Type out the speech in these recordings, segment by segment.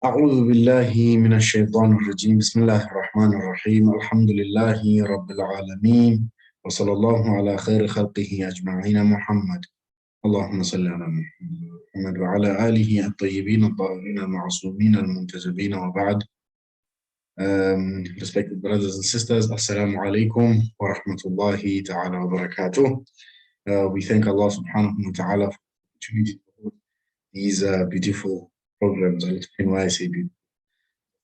أعوذ بالله من الشيطان الرجيم بسم الله الرحمن الرحيم الحمد لله رب العالمين وصلى الله على خير خلقه أجمعين محمد اللهم صل على محمد وعلى آله الطيبين الطاهرين المعصومين المنتجبين وبعد. Respected brothers and sisters, Assalamu alaikum wa rahmatullahi ta'ala wa barakatuh. We thank Allah subhanahu wa ta'ala for the opportunity to hold these beautiful programs. I'll explain why I say beautiful.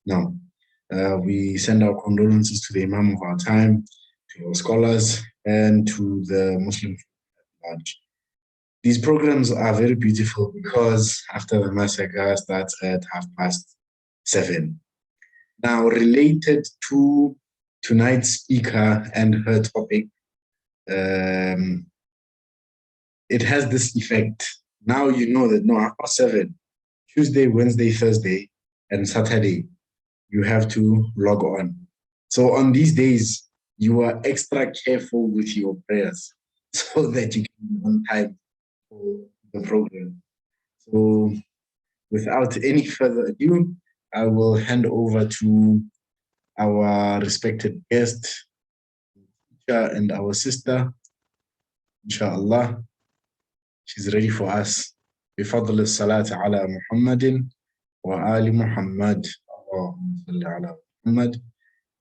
Now, we send our condolences to the Imam of our time, to our scholars, and to the Muslim at large. These programs are very beautiful because after the massacre starts at 7:30. Now, related to tonight's speaker and her topic, it has this effect. Now you know that 7:30, Tuesday, Wednesday, Thursday, and Saturday, you have to log on. So on these days, you are extra careful with your prayers so that you can be on time for the program. So without any further ado, I will hand over to our respected guest, teacher and our sister, inshallah. She's ready for us. بفضل الصلاة على محمد وآل محمد اللهم صل على محمد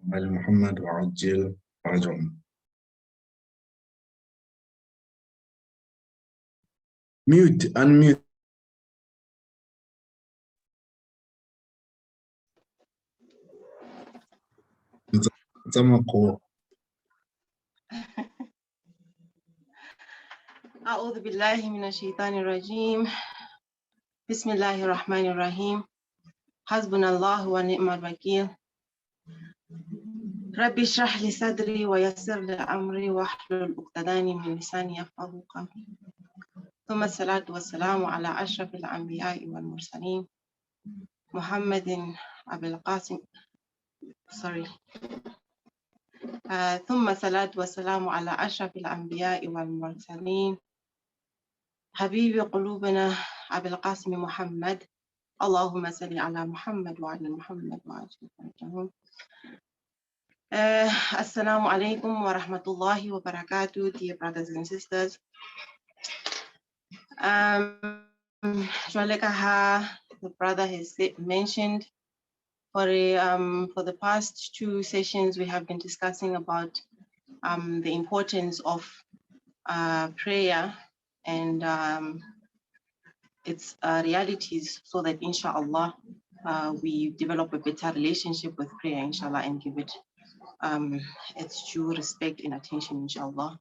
وآل محمد وعجل فرجهم. Mute, unmute. أعوذ بالله من الشيطان الرجيم بسم الله الرحمن الرحيم حسبنا الله ونعم الوكيل ربي اشرح لي صدري ويسر لي أمري واحلل عقدة من لساني يفقهوا قولي ثم الصلاة والسلام على أشرف الأنبياء والمرسلين محمد أبي القاسم ثم الصلاة والسلام على أشرف الأنبياء والمرسلين حبيب قلوبنا أبي القاسم محمد اللهم صل على محمد وعلى محمد وعجل فرجهم. Assalamu alaikum wa rahmatullahi wa barakatuh, dear brothers and sisters. The brother has mentioned for the past two sessions we have been discussing about the importance of prayer and its realities, so that inshallah we develop a better relationship with prayer, inshallah, and give it its due respect and attention, inshallah.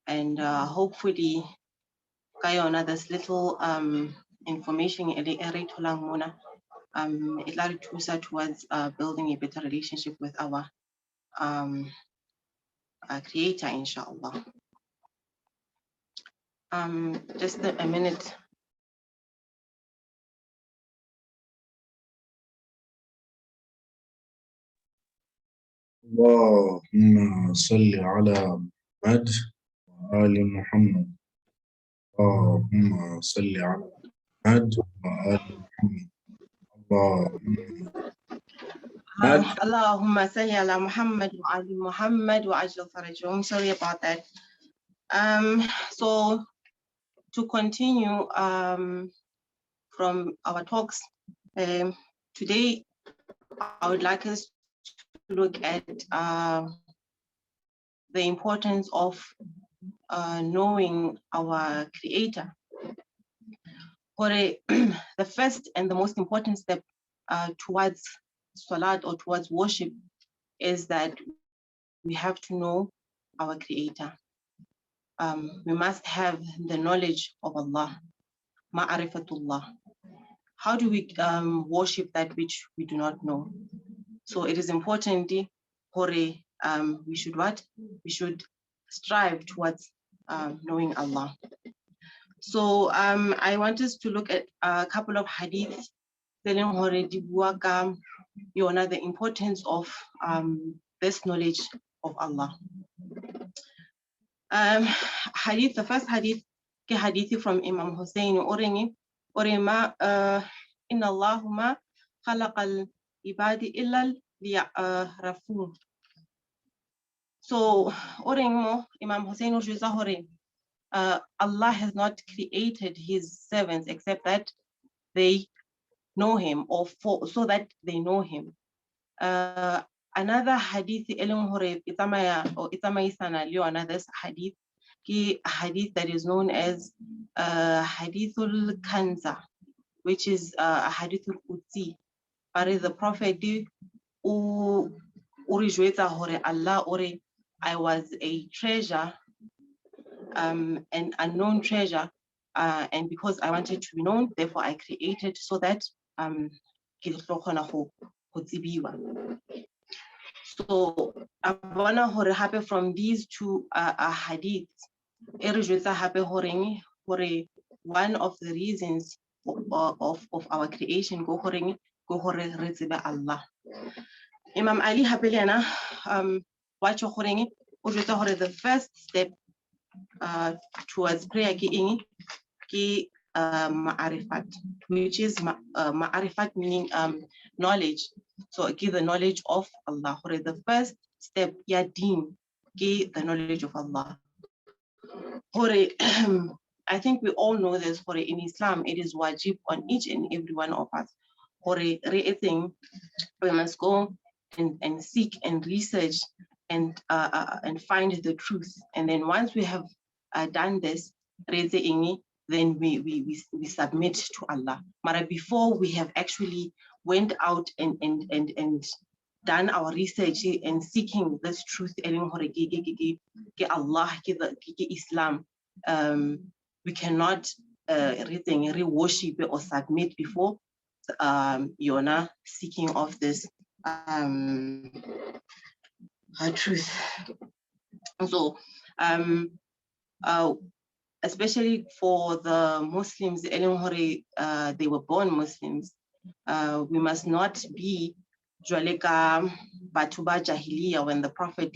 And hopefully this little information it towards building a better relationship with our creator, inshallah. Just a minute. اللهم صل على محمد وآل محمد اللهم صل على محمد وآل محمد اللهم صل على محمد وآل محمد وعجل فرجهم. Sorry about that. So to continue from our talks, today I would like us to look at the importance of knowing our creator. The first and the most important step towards salat or towards worship is that we have to know our creator. We must have the knowledge of Allah, ma'arifatullah. How do we worship that which we do not know? So it is important, we should what? We should strive towards knowing Allah. So I want us to look at a couple of hadiths telling the importance of this knowledge of Allah. Hadith, the first hadith, hadith from Imam Hussein Orima, Inna Allahumma خلق العباد إلا ليعرفون. So, Imam Hussein Allah has not created his servants except that they know him, or so that they know him. Another hadith another hadith hadith that is known as hadithul kanza, which is a hadithul qudsi. But the prophet Allah I was a treasure, an unknown treasure, and because I wanted to be known, therefore I created so that so from these two hadiths, one of the reasons of our creation Allah. Imam Ali Hapeliana, the first step towards prayer ki ma'arifat, which is ma'arifat meaning knowledge. So give the knowledge of Allah. The first step, ya deen, give the knowledge of Allah. I think we all know this. In Islam, it is wajib on each and every one of us. We must go and seek and research and find the truth. And then once we have done this, then we submit to Allah. But before we have actually went out and done our research and seeking this truth, Allah, Islam, we cannot worship or submit before seeking of this truth. So especially for the Muslims, they were born Muslims. We must not be Jwaleka Batuba Jahiliya when the Prophet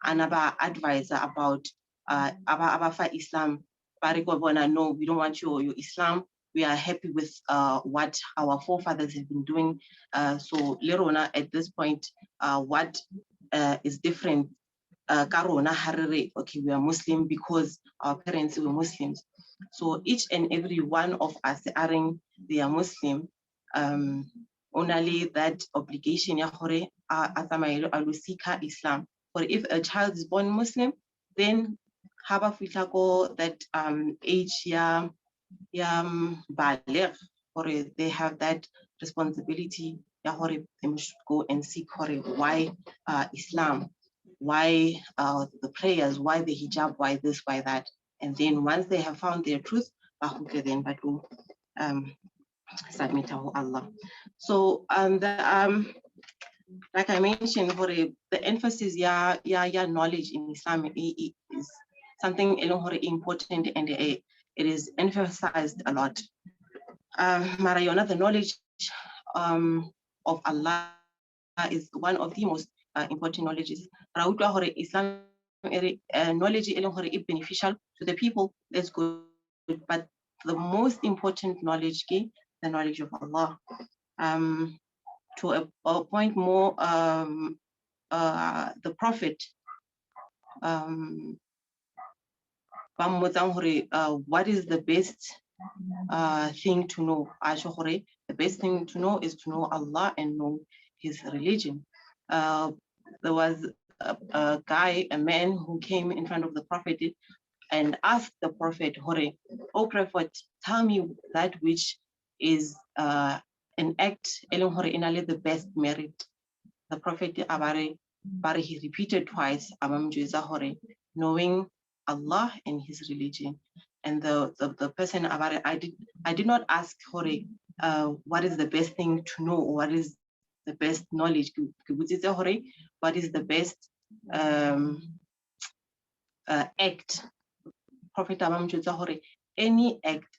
Anaba advisor about Abafa Islam. No, we don't want your Islam. We are happy with what our forefathers have been doing. So Lerona at this point, what is different? Okay, we are Muslim because our parents were Muslims. So each and every one of us they are Muslim. Only that obligation Islam. Or if a child is born Muslim, then that age baligh, or they have that responsibility. They must go and seek why Islam, why the prayers, why the hijab, why this, why that. And then once they have found their truth, then submit to Allah. So like I mentioned, the emphasis knowledge in Islam is something important, and it is emphasized a lot. Marayona, the knowledge of Allah is one of the most important knowledges. Islam knowledge is beneficial to the people, that's good, but the most important knowledge is the knowledge of Allah. To a point more, the Prophet what is the best thing to know? The best thing to know is to know Allah and know His religion. There was a man who came in front of the Prophet and asked the Prophet, "O Prophet, tell me that which is an act in the best merit." The Prophet he repeated twice, knowing Allah and His religion. And the person I did not ask what is the best thing to know, or what is the best knowledge, what is the best act. Prophet any act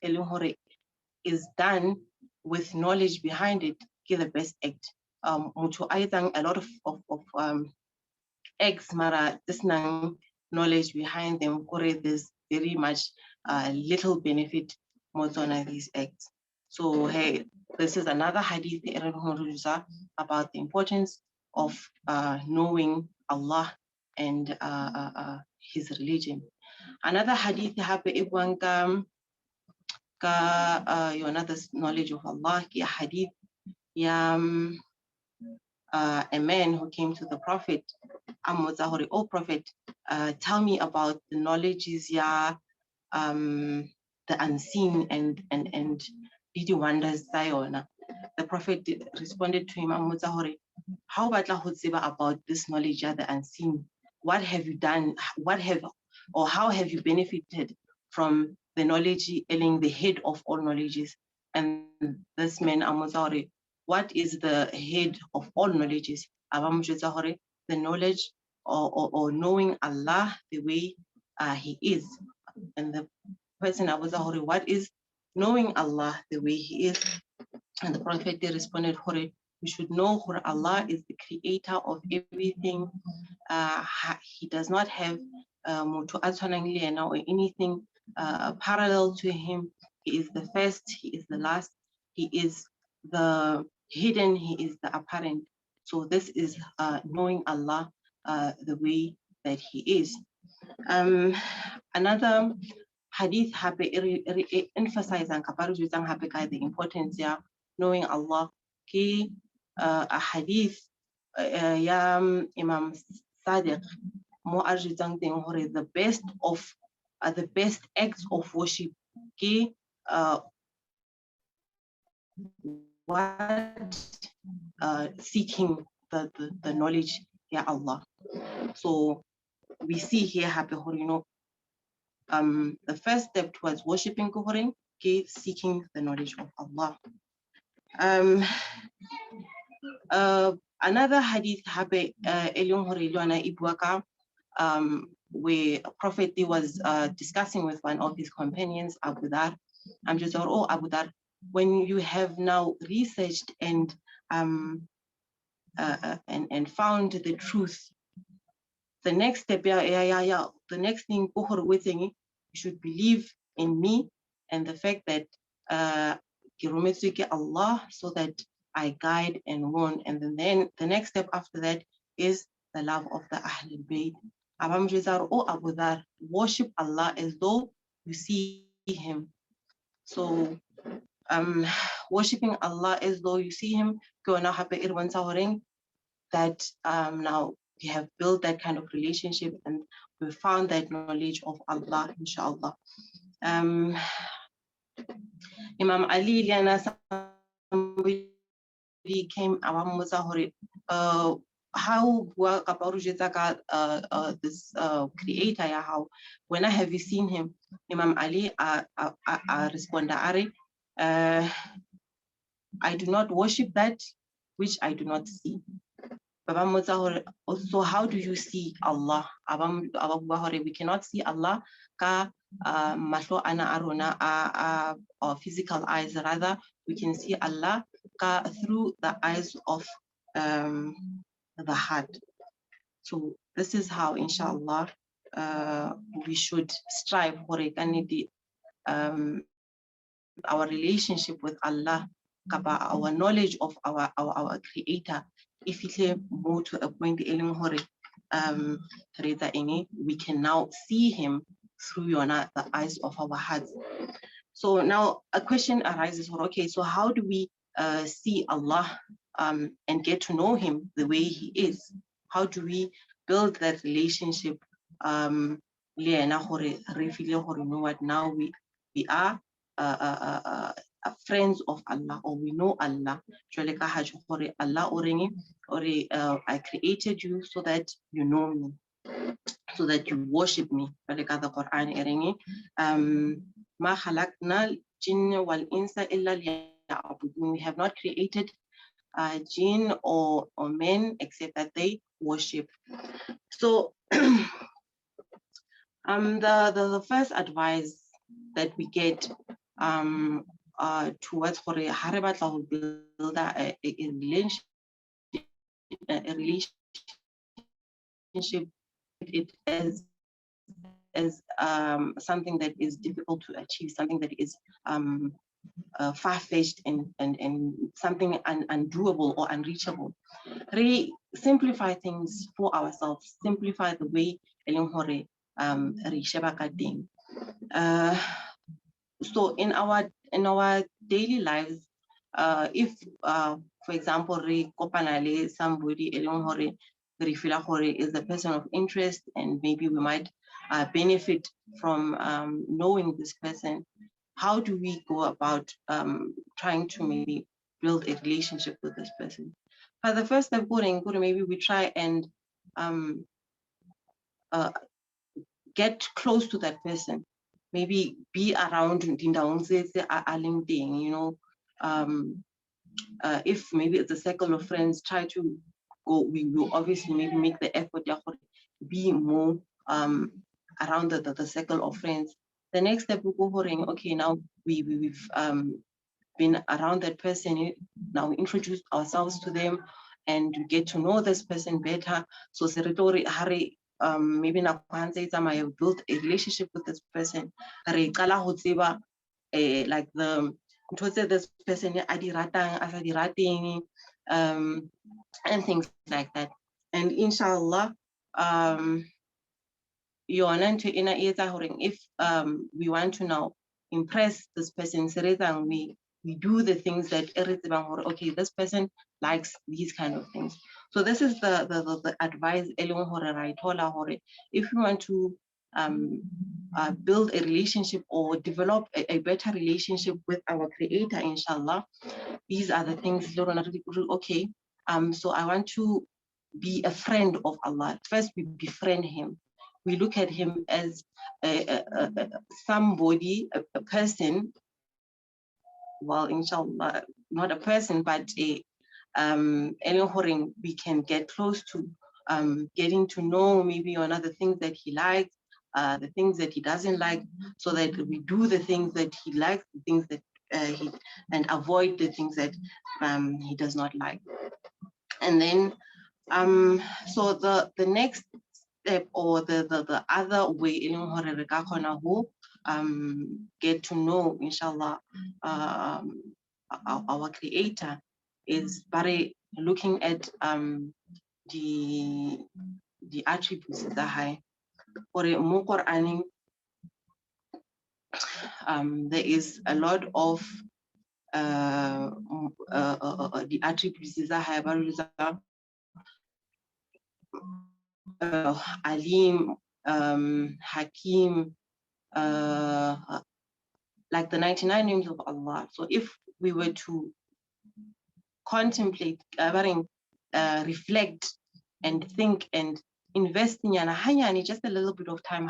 is done with knowledge behind it, give the best act. A lot of acts, mara this knowledge behind them, there's very much little benefit more on these acts. So hey, this is another hadith about the importance of knowing Allah and his religion. Another hadith another knowledge of Allah, hadith a man who came to the Prophet, O Prophet, tell me about the knowledges, the unseen and the wonders. The Prophet responded to him, how about this knowledge, the unseen? What have you done? How have you benefited from the knowledge, the head of all knowledges? And this man, what is the head of all knowledges? The knowledge or knowing Allah the way He is. And the person what is knowing Allah the way He is? And the Prophet responded, we should know Allah is the creator of everything. He does not have or anything parallel to him. He is the first, he is the last, he is the hidden, he is the apparent. So this is knowing Allah the way that He is. Another hadith emphasizing the importance of knowing Allah. A hadith Imam Sadiq the best of the best acts of worship. Seeking the knowledge, Allah. So we see here, the first step towards worshiping seeking the knowledge of Allah. Another hadith where a Prophet was discussing with one of his companions, Abu Dhar. Abu Dhar, when you have now researched and found the truth, the next step, the next thing, you should believe in me and the fact that Allah, so that I guide and warn. And then the next step after that is the love of the Ahlul Bayt. Abu Dhar, worship Allah as though you see Him. So worshiping Allah as though you see Him, that now we have built that kind of relationship and we found that knowledge of Allah, inshallah. Imam Ali came how this creator, how when have you seen him? Imam Ali respond, I do not worship that which I do not see. So how do you see Allah? We cannot see Allah or physical eyes, rather we can see Allah through the eyes of the heart. So this is how, inshallah, we should strive for our relationship with Allah, our knowledge of our creator. If it more to a point, we can now see Him through the eyes of our hearts. So now a question arises, okay, so how do we see Allah and get to know Him the way He is? How do we build that relationship? Now we are friends of Allah, or we know Allah. I created you so that you know me, so that you worship me. The Quran, we have not created jinn or men except that they worship. So the first advice that we get towards build a relationship, it as something that is difficult to achieve, something that is far-fetched and something undoable or unreachable. Simplify things for ourselves, simplify the way so in our daily lives, if for example somebody is a person of interest, and maybe we might benefit from knowing this person, how do we go about trying to maybe build a relationship with this person? But the first step, maybe we try and get close to that person, maybe be around, if maybe it's a circle of friends, try to go, we will obviously maybe make the effort to be more around the circle of friends. The next step will go, okay, now we've been around that person, now we introduce ourselves to them and we get to know this person better. So maybe now I have built a relationship with this person. Like the this person and things like that. And inshallah, if we want to now impress this person, we do the things that okay, this person likes these kind of things. So this is the advice if you want to build a relationship or develop a better relationship with our creator, inshallah, these are the things. Okay, so I want to be a friend of Allah. First, we befriend him. We look at him as somebody, a person. Well, inshallah, not a person, but we can get close to, getting to know maybe on other things that he likes, the things that he doesn't like, so that we do the things that he likes, the things that and avoid the things that he does not like. And then so the next step, or the other way get to know, inshallah, our creator, is by looking at the attributes that high, or there is a lot of the attributes that high, Alim, Hakim, like the 99 names of Allah. So if we were to contemplate, reflect and think and invest in just a little bit of time,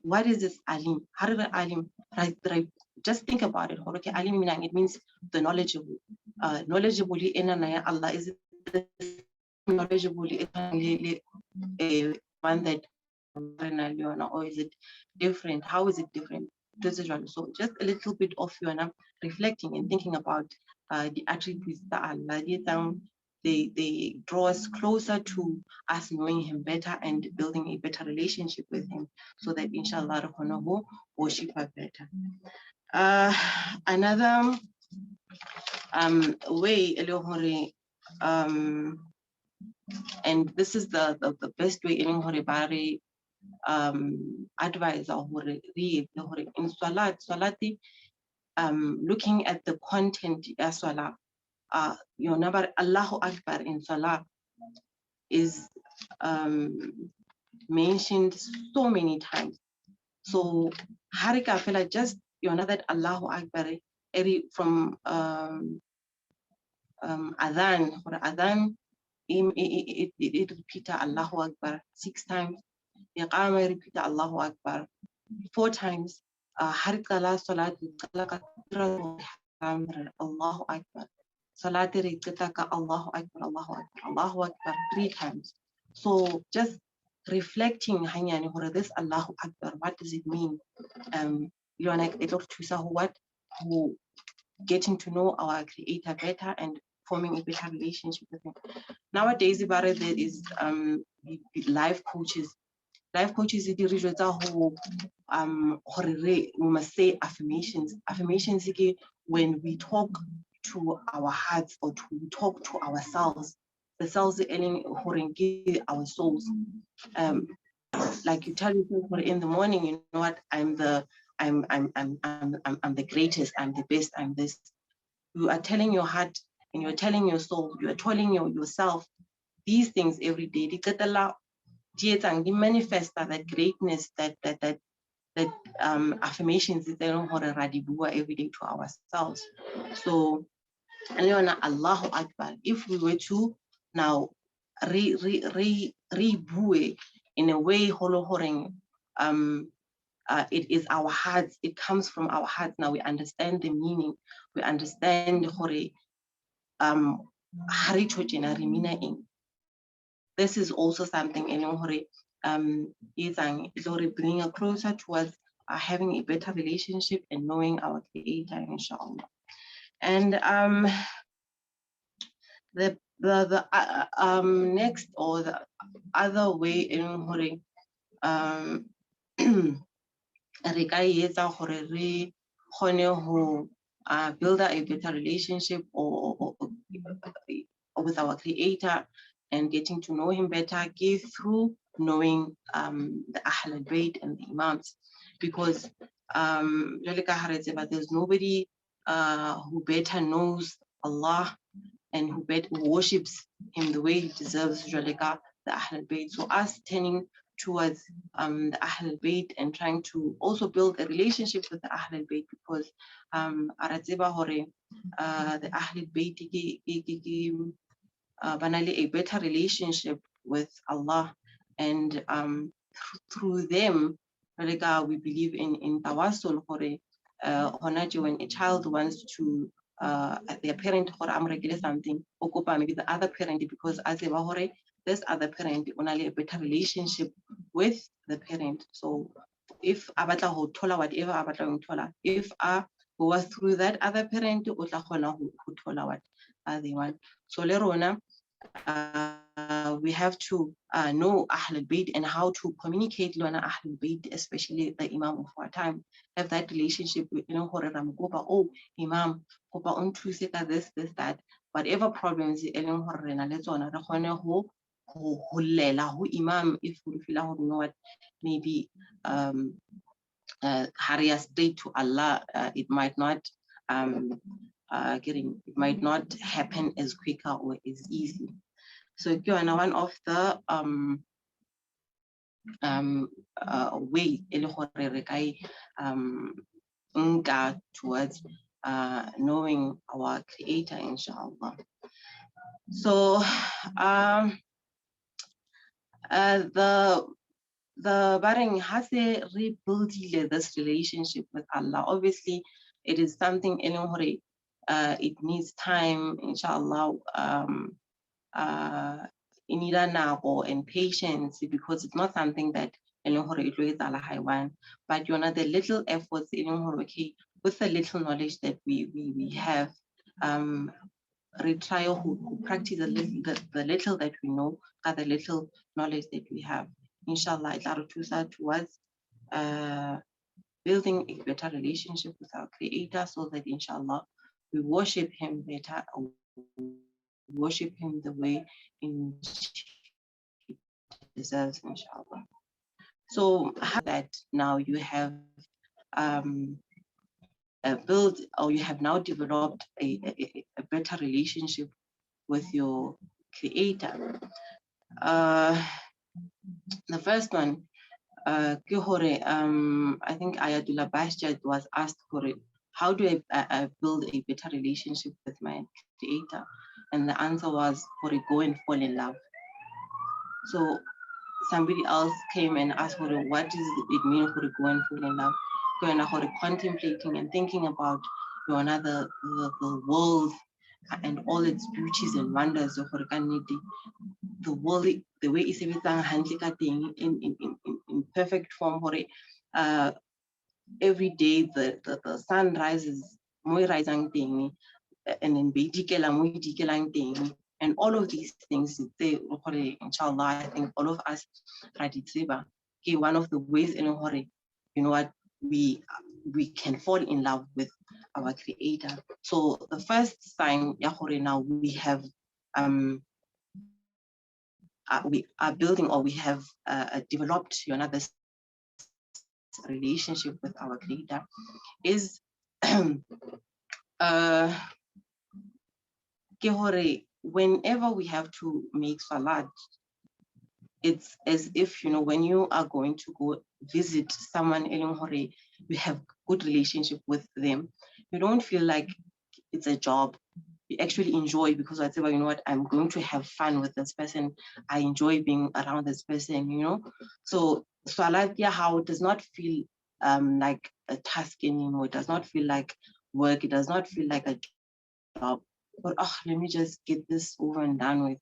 what is this Alim? How did Alim, just think about it. Okay, Alim, it means the knowledgeable. Knowledgeable in Allah, is the knowledgeable one that, or is it different? How is it different? So just a little bit of reflecting and thinking about the attributes that Allah, they draw us closer to us knowing him better and building a better relationship with him, so that inshallah we'll worship her better. Another way, and this is the best way advise in salati, looking at the content as salah. Your number Allahu Akbar in salah is mentioned so many times. So harika fela, just that Allahu Akbar from adhan, or adhan, it repeats Allahu Akbar 6 times. Iqama repeat Allahu Akbar 4 times. Harika la salat Allahu Akbar. Salati Ritaka Allahu Akbar, Allahu Akbar, Allahu Akbar 3 times. So just reflecting this Allahu Akbar, what does it mean? Getting to know our creator better and forming a better relationship with him. Nowadays, there is life coaches. Life coaches who we must say affirmations. Affirmations again, when we talk to our hearts or to talk to ourselves, the cells our souls. Like you tell yourself in the morning, you know what, I'm the greatest, I'm the best, I'm this. You are telling your heart and you're telling your soul, you are telling yourself these things every day. They manifest that greatness, that affirmations every day to ourselves. So, Allahu Akbar. If we were to now re-bue in a way, it is our hearts, it comes from our hearts. Now we understand the meaning, we understand this is also something bringing us closer towards having a better relationship and knowing our Creator, inshallah. And the next, or the other way in build a better relationship or with our Creator and getting to know Him better, through knowing the Ahl al-Bayt and the Imams, because there's nobody who better knows Allah and who better worships Him the way He deserves, the Ahl al-Bayt. So us turning towards the Ahl al-Bayt and trying to also build a relationship with the Ahl al-Bayt, because the Ahl al-Bayt banally a better relationship with Allah, and through them we believe in tawassul. When a child wants to their parent something, maybe the other parent, because as this other parent only a better relationship with the parent. So if abatla ho thola whatever abatla ho thola, if go through that other parent, o tla khona ho thola what they want. So lerona we have to know Ahl al-Bayt and how to communicate with Ahl al-Bayt, especially the Imam of our time. Have that relationship with, oh, Imam, this, that. Whatever problems, Imam, if we feel what maybe hurry us straight to Allah, it might not it might not happen as quicker or as easy. So one of the way towards knowing our Creator, inshallah. So the Baring has rebuilt this relationship with Allah. Obviously, it is something it needs time, inshallah, and patience, because it's not something that but the little efforts with the little knowledge that we have, retry who practice the little that we know, or the little knowledge that we have. Inshallah, it's towards building a better relationship with our Creator, so that inshallah we worship Him better, worship Him the way in He deserves, inshallah. So that now you have built, or you have now developed a better relationship with your Creator. The first one, I think Ayatollah Bashjad was asked, how do I build a better relationship with my Creator? And the answer was, go and fall in love. So somebody else came and asked, what does it mean to go and fall in love? Contemplating and thinking about the world and all its beauties and wonders of the world, the way it's in perfect form. Every day the sun rises, and then and all of these things, inshallah, I think all of us, one of the ways in you know what, we can fall in love with our Creator. So the first sign, now we have we are building, or we have developed another relationship with our Creator, is whenever we have to make salat, it's as if, you know, when you are going to go visit someone, you have good relationship with them, you don't feel like it's a job. You actually enjoy, because I say, well, you know what, I'm going to have fun with this person. I enjoy being around this person, you know. So salat, how it does not feel like a task anymore. It does not feel like work. It does not feel like a job. But let me just get this over and done with.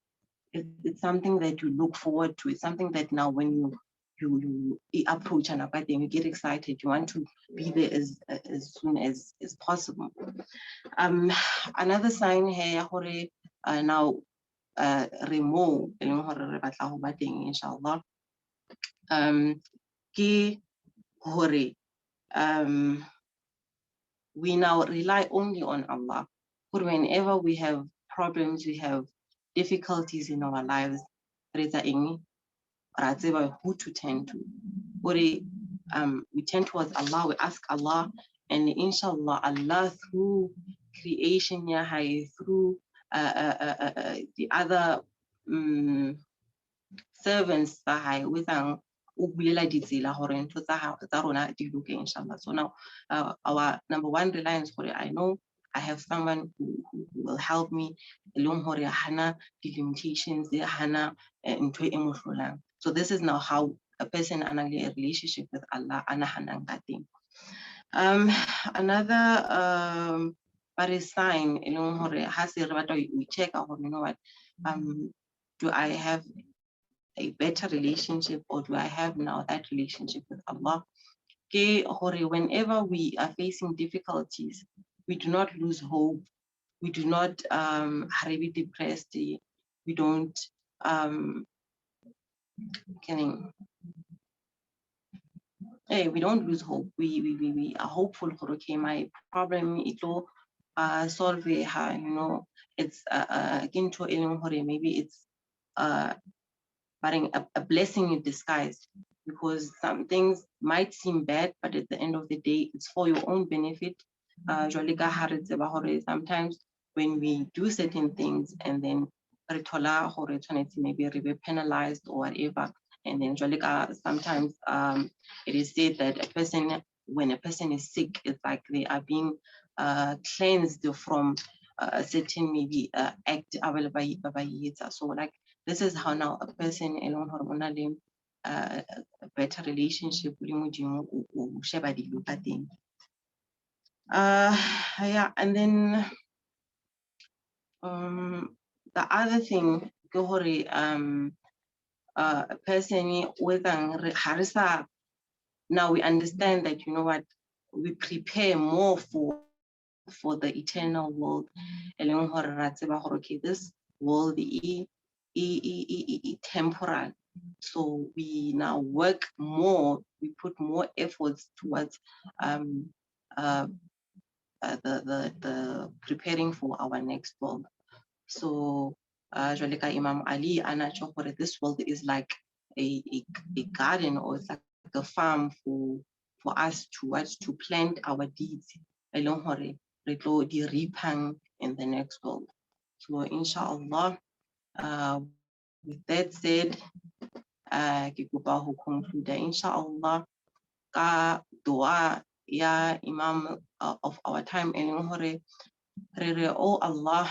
It's something that you look forward to. It's something that now when you approach an apartment, you get excited. You want to be there as soon as possible. Another sign here, now remove, inshallah. We now rely only on Allah. But whenever we have problems, we have difficulties in our lives, who to turn to. We turn towards Allah, we ask Allah, and inshallah, Allah through creation, through the other servants, inshallah. So now our number one reliance, I know I have someone who will help me along the limitations, so this is now how a person has a relationship with Allah. Another sign, we check out, you know what, do I have a better relationship, or do I have now that relationship with Allah? Whenever we are facing difficulties, we do not lose hope. We do not be depressed. We don't we don't lose hope. We are hopeful for, okay, my problem, it will solve it, you know. It's maybe it's a blessing in disguise, because some things might seem bad, but at the end of the day, it's for your own benefit. Sometimes when we do certain things and then maybe be penalized or whatever, and then sometimes it is said that when a person is sick, it's like they are being cleansed from a certain maybe act available by. So like, this is how now a person alone hormonally a better relationship with and then the other thing, a person with harisa, now we understand that, you know what, we prepare more for the eternal world. Okay, this world is temporal. So we now work more, we put more efforts towards the preparing for our next world. So Imam Ali, this world is like a garden, or it's like a farm for us to plant our deeds in the next world. So inshallah, with that said, conclude inshallah ka dua ya Imam of our time, oh Allah,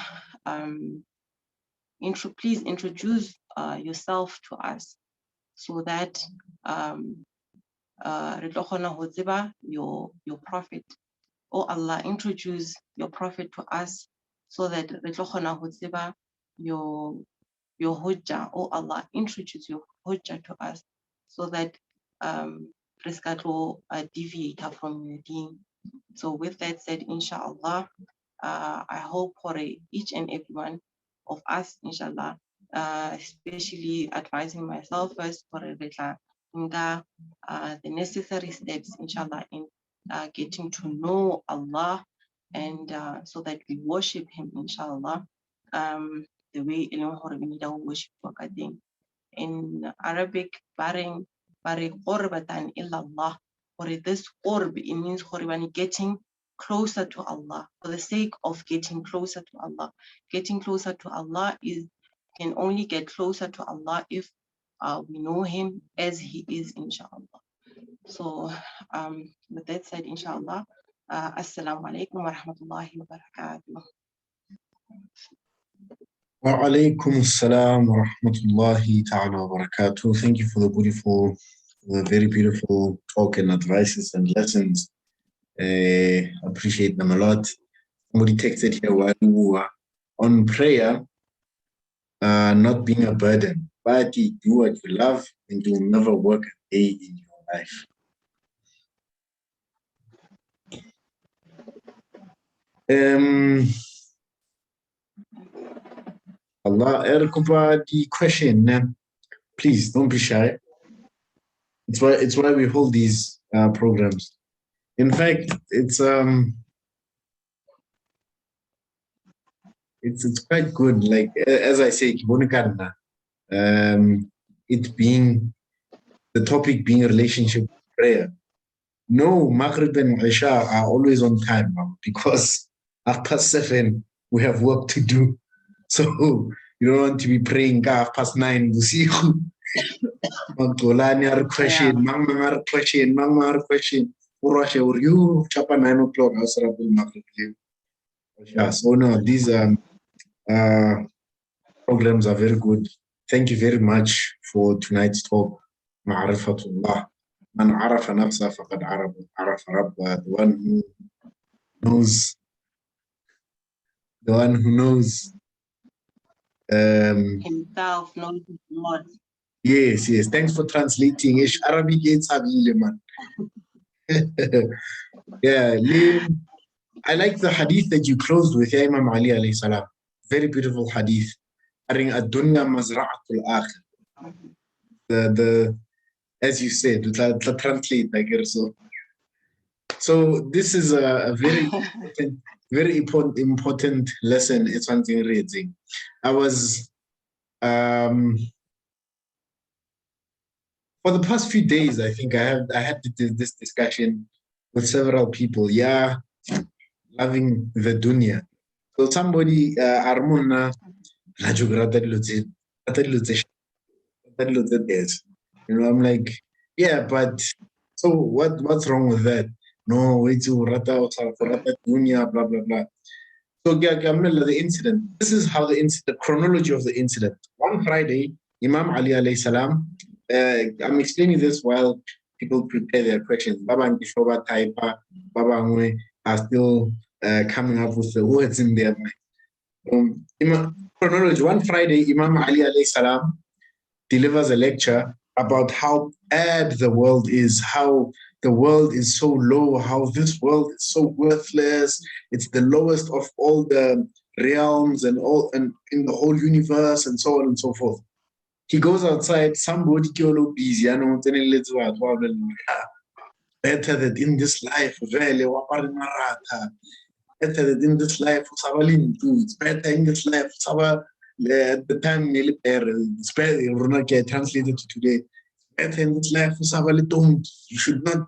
please introduce yourself to us, so that your prophet. Oh Allah, introduce your prophet to us, so that your hujjah. Oh Allah, introduce your hujjah to us, so that deviate from your deen. So with that said, inshallah, I hope for each and every one of us, inshallah, especially advising myself first for the necessary steps, inshallah, in getting to know Allah, and so that we worship Him, inshallah, the way we worship Him. In Arabic, barring qurbatan illallah, or this qurb, it means getting closer to Allah, for the sake of getting closer to Allah. Getting closer to Allah can only get closer to Allah if we know Him as He is, inshallah. So with that said, inshallah, assalamu alaikum wa rahmatullahi wa barakatuh. Wa alaikum assalam wa rahmatullahi ta'ala wa barakatuh. Thank you for the very beautiful talk and advices and lessons. Appreciate them a lot. Somebody texted here while we were on prayer, not being a burden. But do what you love and you'll never work a day in your life. Allah, the question, please don't be shy. It's why we hold these programs. In fact, it's quite good. Like as I say, it being the topic being a relationship with prayer. No, Maghrib and Isha are always on time because after 7 we have work to do. So you don't want to be praying 9:30. Question. Or you chapa 9 o'clock. So no, these programs are very good. Thank you very much for tonight's talk. Ma'arifatullah. Man arafa nafsa faqad arafa rabba. The one who knows himself, knows his Lord. Yes. Thanks for translating. Ish Arabic it's man. Yeah, Liam. I like the hadith that you closed with, Imam Ali alayhi salam. Very beautiful hadith. Ad-dunya mazra'atul akhir. The as you said, the translate, I guess so. So this is a very important lesson. It's something reading. I was for the past few days, I think I had this discussion with several people. Yeah, loving the dunya. So somebody Armuna I'm like, yeah, but so what's wrong with that? No, way to rata dunya, blah blah blah. So the incident. This is how the chronology of the incident. One Friday, Imam Ali alayhi salam. I'm explaining this while people prepare their questions. Baba and Kishoba Taipa, Baba Angwe are still coming up with the words in their mind. Chronology. One Friday, Imam Ali alayhi salam delivers a lecture about how bad the world is, how the world is so low, how this world is so worthless. It's the lowest of all the realms and in the whole universe and so on and so forth. He goes outside, somebody busy, better than in this life, better than in this life, it's better in this life, at the time it's better, translated to today, better in this life, you should not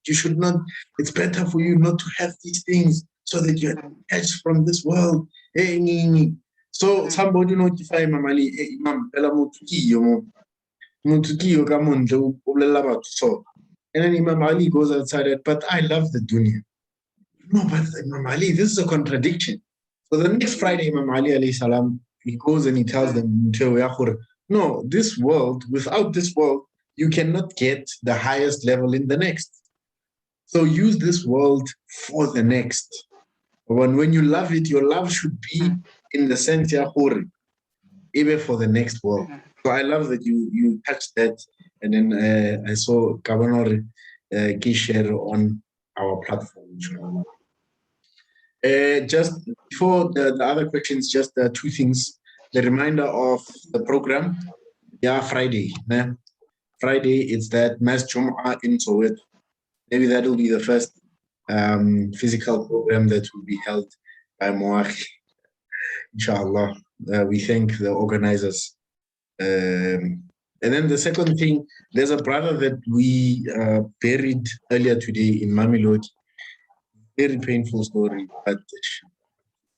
you should not, it's better for you not to have these things so that you're detached from this world. So somebody notify Imam Ali, hey, Imam, so. And then Imam Ali goes outside, but I love the dunya. No, but Imam Ali, this is a contradiction. So the next Friday, Imam Ali alayhi salam, he goes and he tells them, no, this world, without this world, you cannot get the highest level in the next. So use this world for the next. When you love it, your love should be in the sense, even for the next world. So I love that you touched that. And then I saw Governor share on our platform. Just before the other questions, just two things. The reminder of the program. Yeah, Friday. Nah? Friday, it's that Mass Jum'ah in Soweto. Maybe that will be the first physical program that will be held by Moach, inshallah. We thank the organizers. And then the second thing, there's a brother that we buried earlier today in Mamelodi. Very painful story, but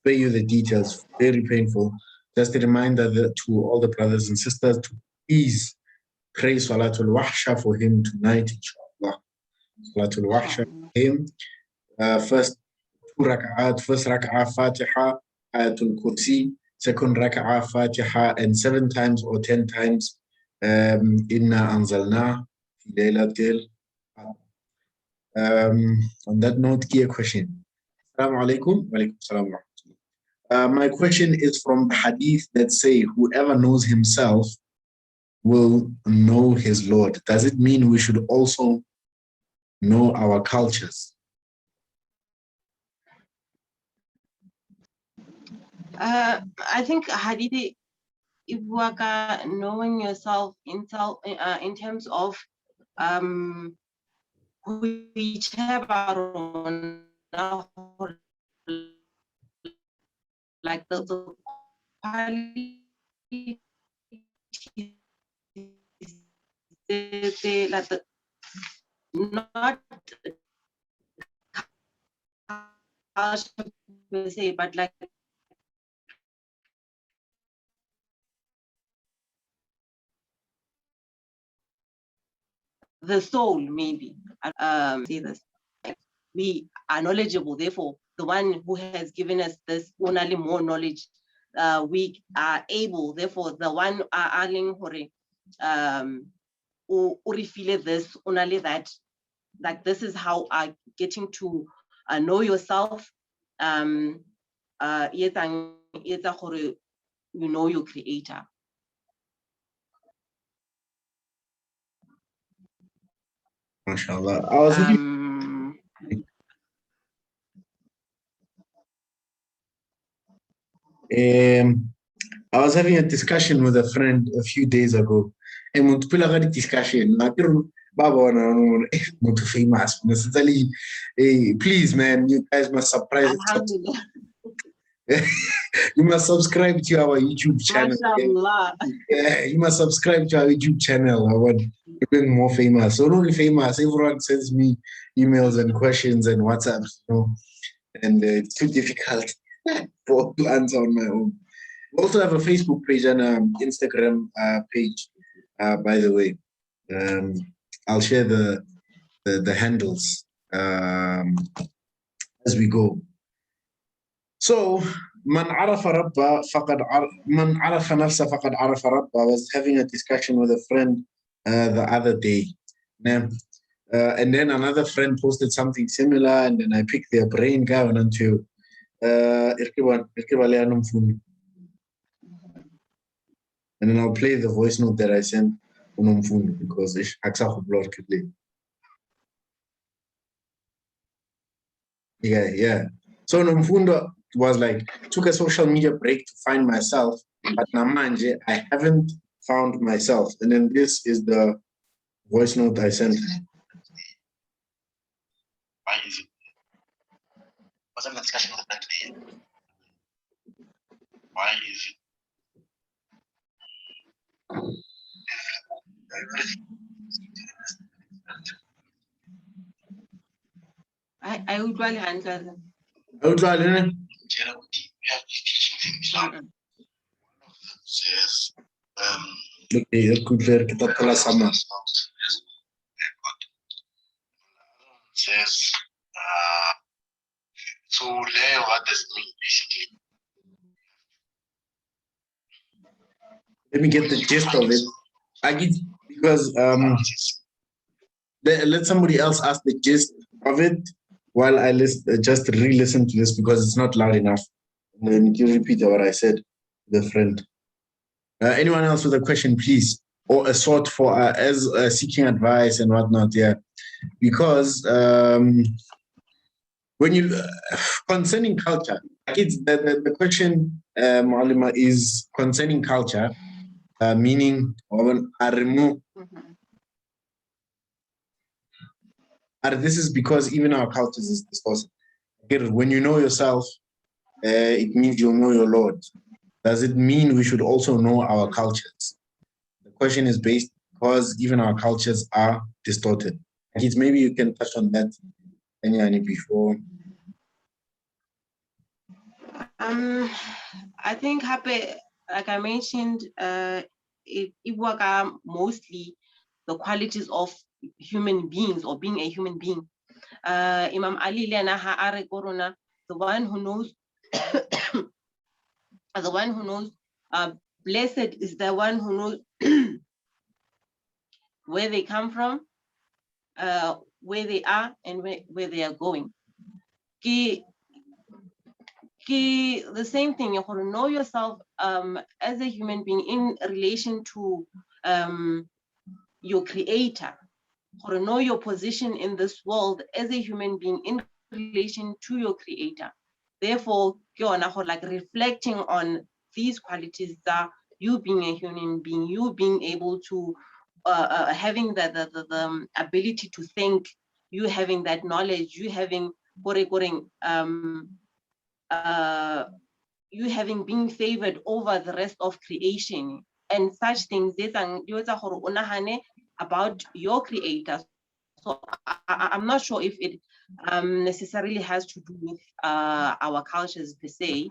spare you the details. Very painful. Just a reminder to all the brothers and sisters to please pray Salatul Wahsha for him tonight, inshallah. Salatul Wahsha for him. First two rak'at, first rak'ah Fatiha, Ayatul Kursi, second rak'ah Fatiha, and 7 times or 10 times Inna Anzalna fi Laylatil. On that note, key question. Assalamu alaikum. Wa alaikum salam wa rahmatullah. My question is from the hadith that say, whoever knows himself will know his Lord. Does it mean we should also know our cultures? I think Hadith Iwaka, knowing yourself in terms of whichever like the quality like the not culture per se, but like the soul, maybe. Say this. We are knowledgeable, therefore, the one who has given us this only more knowledge, we are able, therefore, the one aling hore feel this only that, like this is how getting to know yourself, you know your creator. MashaAllah. I was having a discussion with a friend a few days ago. And when we had a discussion, famous. Please, man, you guys must surprise us. You must subscribe to our YouTube channel. Yeah, you must subscribe to our YouTube channel. I want to be more famous. So not only famous, everyone sends me emails and questions and WhatsApps, you know, and it's too difficult to answer on my own. We also have a Facebook page and an Instagram page, by the way. I'll share the handles as we go. So, man arafa rabba faqad man arafa nafsa faqad arafa rabba. I was having a discussion with a friend the other day. And then another friend posted something similar, and then I picked their brain going into and then I'll play the voice note that I sent because it's yeah. So Nomfundo was like, took a social media break to find myself, but Namanje, I haven't found myself. And then this is the voice note I sent. Why is it? Was having a discussion with a friend today. Why is it? I would really answer them. I would rather Mm-mm. says okay, could ver kita telah sama. Says so what does it mean basically? Let me get the gist of it. I get because let somebody else ask the gist of it while I just re-listen to this because it's not loud enough. And then you repeat what I said to the friend. Anyone else with a question, please, or a sort for as seeking advice and whatnot? Yeah, because when you concerning culture, like it's the question, Mualima, is concerning culture. meaning arimu. This is because even our cultures is discussed. When you know yourself, it means you'll know your Lord. Does it mean we should also know our cultures? The question is based because even our cultures are distorted. It's maybe you can touch on that, Anyani, before. I think like I mentioned, it was mostly the qualities of human beings or being a human being. Imam Ali Lenaha Are Corona, the one who knows, the one who knows, blessed is the one who knows where they come from, where they are, and where they are going. The same thing, you have to know yourself as a human being in relation to your creator. You have to know your position in this world as a human being in relation to your creator. Therefore, like reflecting on these qualities that you being a human being, you being able to having the ability to think, you having that knowledge, you having you having been favored over the rest of creation and such things about your creator. So I'm not sure if it necessarily has to do with our cultures per se.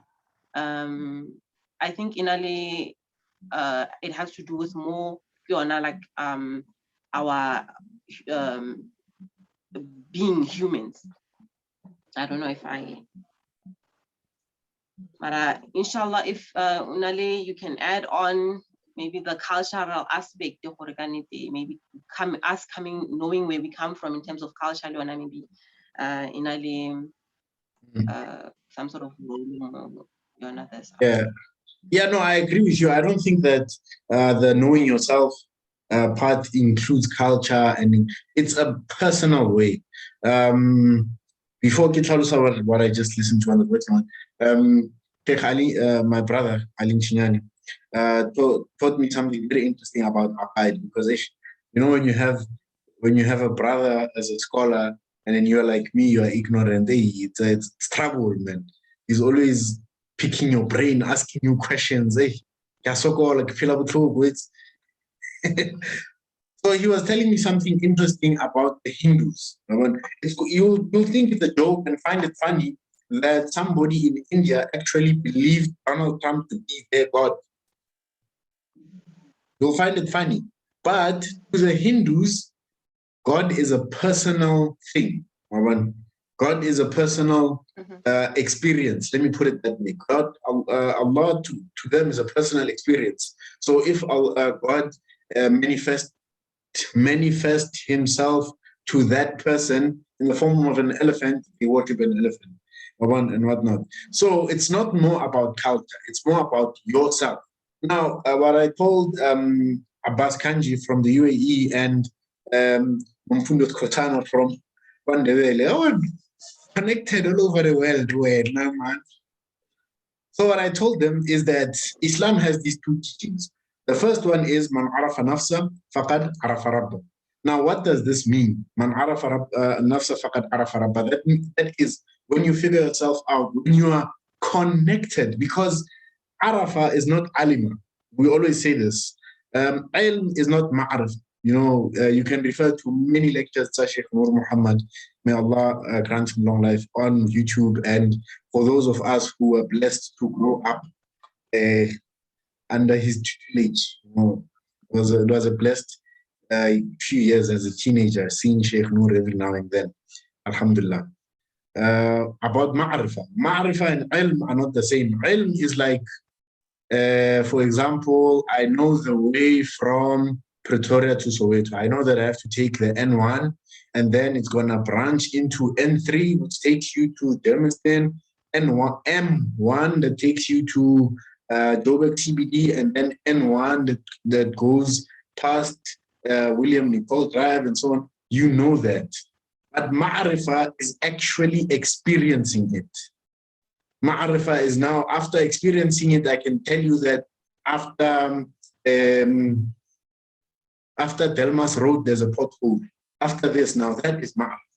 I think inali it has to do with more like our being humans. I don't know if but inshallah, if Unale, you can add on maybe the cultural aspect of organity, maybe knowing where we come from in terms of culture, maybe Inale, some sort of role. Yeah, no, I agree with you. I don't think that the knowing yourself part includes culture, and it's a personal way. Before Kitlalusa, what I just listened to on the website, Sheikh Ali, my brother, Ali Chinyani, taught me something very interesting about Aqaid, because when you have a brother as a scholar, and then you're like me, you're ignorant, it's trouble, man. He's always picking your brain, asking you questions. So he was telling me something interesting about the Hindus. You'll think it's a joke and find it funny that somebody in India actually believed Donald Trump to be their God. You'll find it funny. But to the Hindus, God is a personal thing. God is a personal experience. Let me put it that way. God, Allah to them is a personal experience. So if God manifest himself to that person in the form of an elephant, they worship an elephant and whatnot. So it's not more about culture. It's more about yourself. Now, what I told Abbas Kanji from the UAE and Mfundut Kotana from Bandewele, connected all over the world. Man. So what I told them is that Islam has these two teachings. The first one is Man arafa nafsa faqad arafa rabba. Now, what does this mean? Man arafa nafsa faqad arafa rabba. That is when you figure yourself out, when you are connected, because arafa is not alima. We always say this. Ilm is not ma'arif. You can refer to many lectures such as Nur Muhammad, may Allah grant him long life, on YouTube. And for those of us who were blessed to grow up under his tutelage, it was a blessed few years as a teenager, seeing Sheikh Nur every now and then. Alhamdulillah. About ma'arifa. Ma'arifa and ilm are not the same. Ilm is like, for example, I know the way from Pretoria to Soweto. I know that I have to take the N1, and then it's going to branch into N3, which takes you to Germiston, M1 that takes you to Joburg CBD, and then N1 that goes past William Nicole Drive and so on. You know that. But Ma'arifa is actually experiencing it. Ma'arifa is now, after experiencing it, I can tell you that after after Delmas Road, there's a pothole. After this, now that is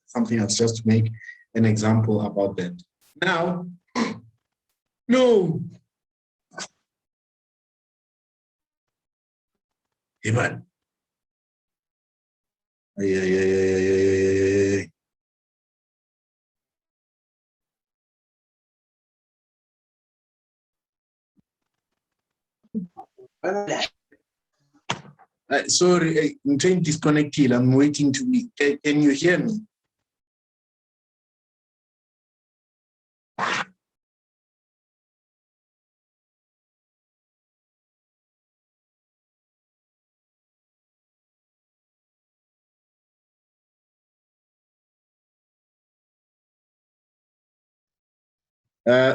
something else, just to make an example about that. Now, no. Iman. Sorry, I'm trying to disconnect you. I'm waiting to be. Can you hear me?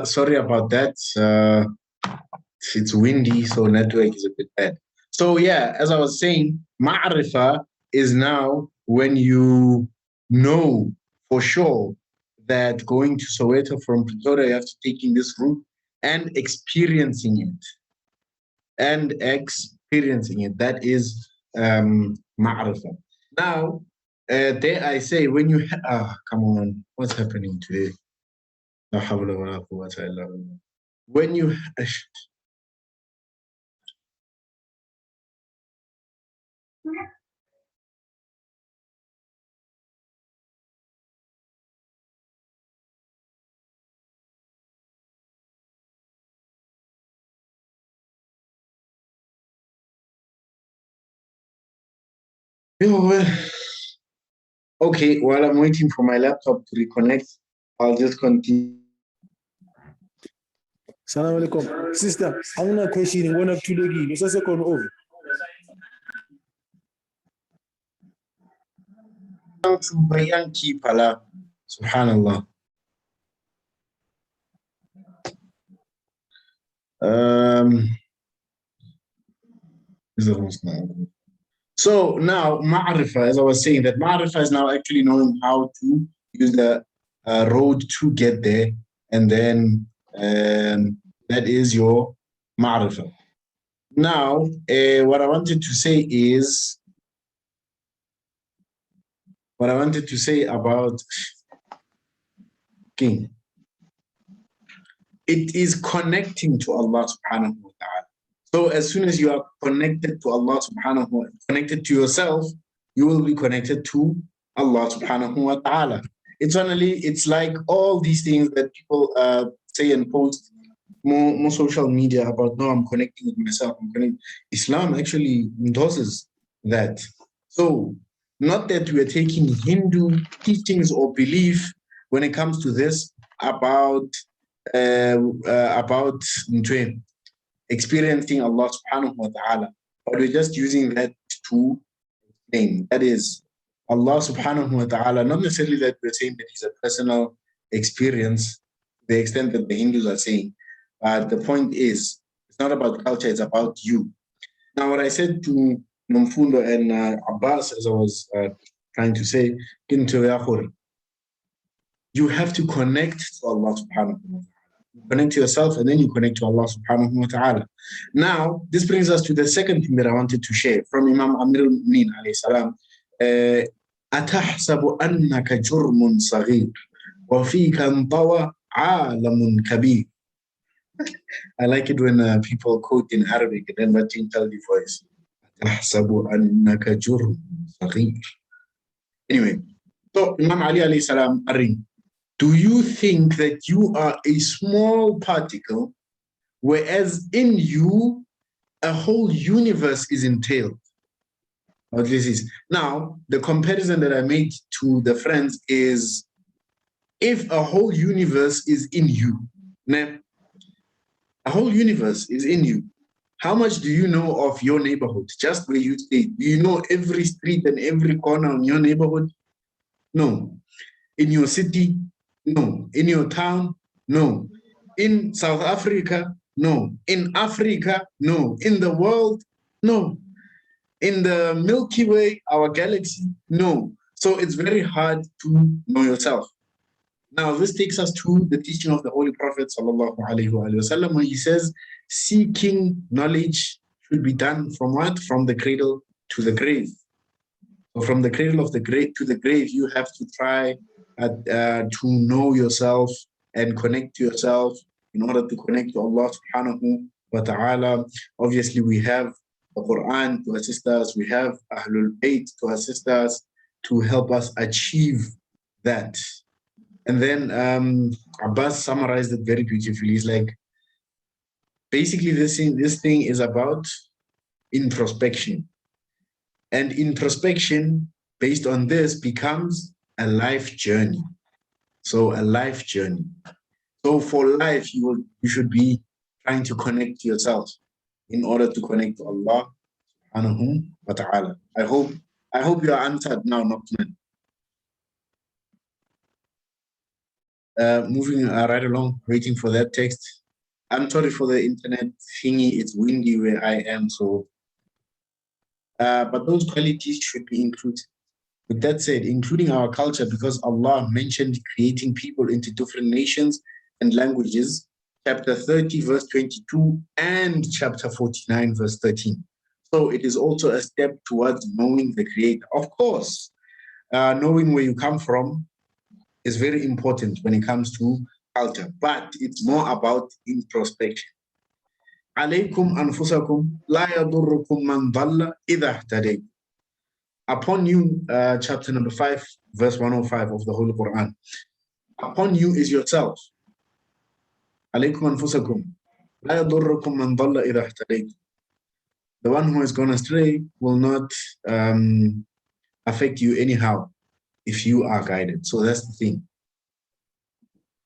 Sorry about that. It's windy, so network is a bit bad. So yeah, as I was saying, ma'rifa is now when you know for sure that going to Soweto from Pretoria, you have to take in this route and experiencing it. That is ma'rifa. Now, there I say, when you, come on, what's happening today? When you, okay, while I'm waiting for my laptop to reconnect, I'll just continue. Salam alaikum. Sister, I'm not questioning one of two lagi. What's the second over? Subhanallah. So now ma'rifa, as I was saying, that ma'rifa is now actually knowing how to use the road to get there, and then that is your ma'rifa. Now, what I wanted to say about King, it is connecting to Allah subhanahu wa ta'ala. So as soon as you are connected to Allah subhanahu wa ta'ala, connected to yourself, you will be connected to Allah subhanahu wa ta'ala. It's like all these things that people say and post more social media about, no, I'm connecting with myself. Islam actually endorses that. So not that we're taking Hindu teachings or belief when it comes to this about experiencing Allah subhanahu wa ta'ala, but we're just using that to explain. That is Allah subhanahu wa ta'ala, not necessarily that we're saying that he's a personal experience to the extent that the Hindus are saying, but the point is, it's not about culture, it's about you. Now, what I said to Nomfundo and Abbas, as I was trying to say, you have to connect to Allah subhanahu wa ta'ala. Connect to yourself, and then you connect to Allah subhanahu wa ta'ala. Now, this brings us to the second thing that I wanted to share from Imam Amir al-Mu'minin alayhi salam. أتحسب أنك جرم صغير وفيك انطوى عالم كبير. I like it when people quote in Arabic and then but in tell the voice. أتحسب أنك جرم صغير. Anyway, so Imam Ali alayhi salam, do you think that you are a small particle, whereas in you a whole universe is entailed? Now, the comparison that I made to the friends is, if a whole universe is in you, a whole universe is in you, how much do you know of your neighborhood, just where you stay? Do you know every street and every corner in your neighborhood? No. In your city? No. In your town? No. In South Africa? No. In Africa? No. In the world? No. In the Milky Way, our galaxy? No. So it's very hard to know yourself. Now, this takes us to the teaching of the Holy Prophet sallallahu alaihi wasallam, when he says, seeking knowledge should be done from what? From the cradle to the grave. So from the cradle of the grave to the grave, you have to try to know yourself and connect to yourself in order to connect to Allah subhanahu wa ta'ala. Obviously, we have the Quran to assist us. We have Ahlul Bayt to assist us, to help us achieve that. And then Abbas summarized it very beautifully. He's like, basically, this thing is about introspection. And introspection, based on this, becomes a life journey. So a life journey. So for life, you should be trying to connect to yourself in order to connect to Allah subhanahu wa ta'ala. I hope you are answered now, Nokman. Moving right along, waiting for that text. I'm sorry for the internet thingy. It's windy where I am, so. But those qualities should be included. With that said, including our culture, because Allah mentioned creating people into different nations and languages, chapter 30, verse 22, and chapter 49, verse 13. So it is also a step towards knowing the Creator. Of course, knowing where you come from is very important when it comes to culture, but it's more about introspection. عليكم أنفسكم لا يضركم من ضل إذا اهتديتم. Upon you, chapter number 5, verse 105 of the Holy Quran. Upon you is yourself. عليكم أنفسكم لا يضركم من ضل إذا اهتديتم. The one who has gone astray will not affect you anyhow if you are guided. So that's the thing.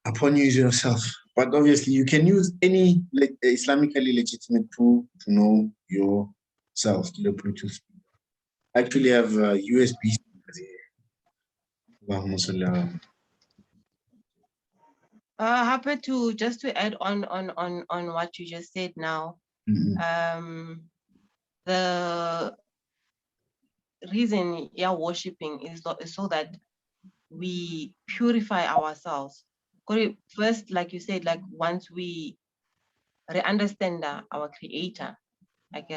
Upon you is yourself. But obviously, you can use any Islamically legitimate tool to know yourself, to the Bluetooth. I actually have USB speakers here. Happy to just to add on what you just said now. The reason you're worshiping is so that we purify ourselves. First, like you said, like once we understand our Creator, like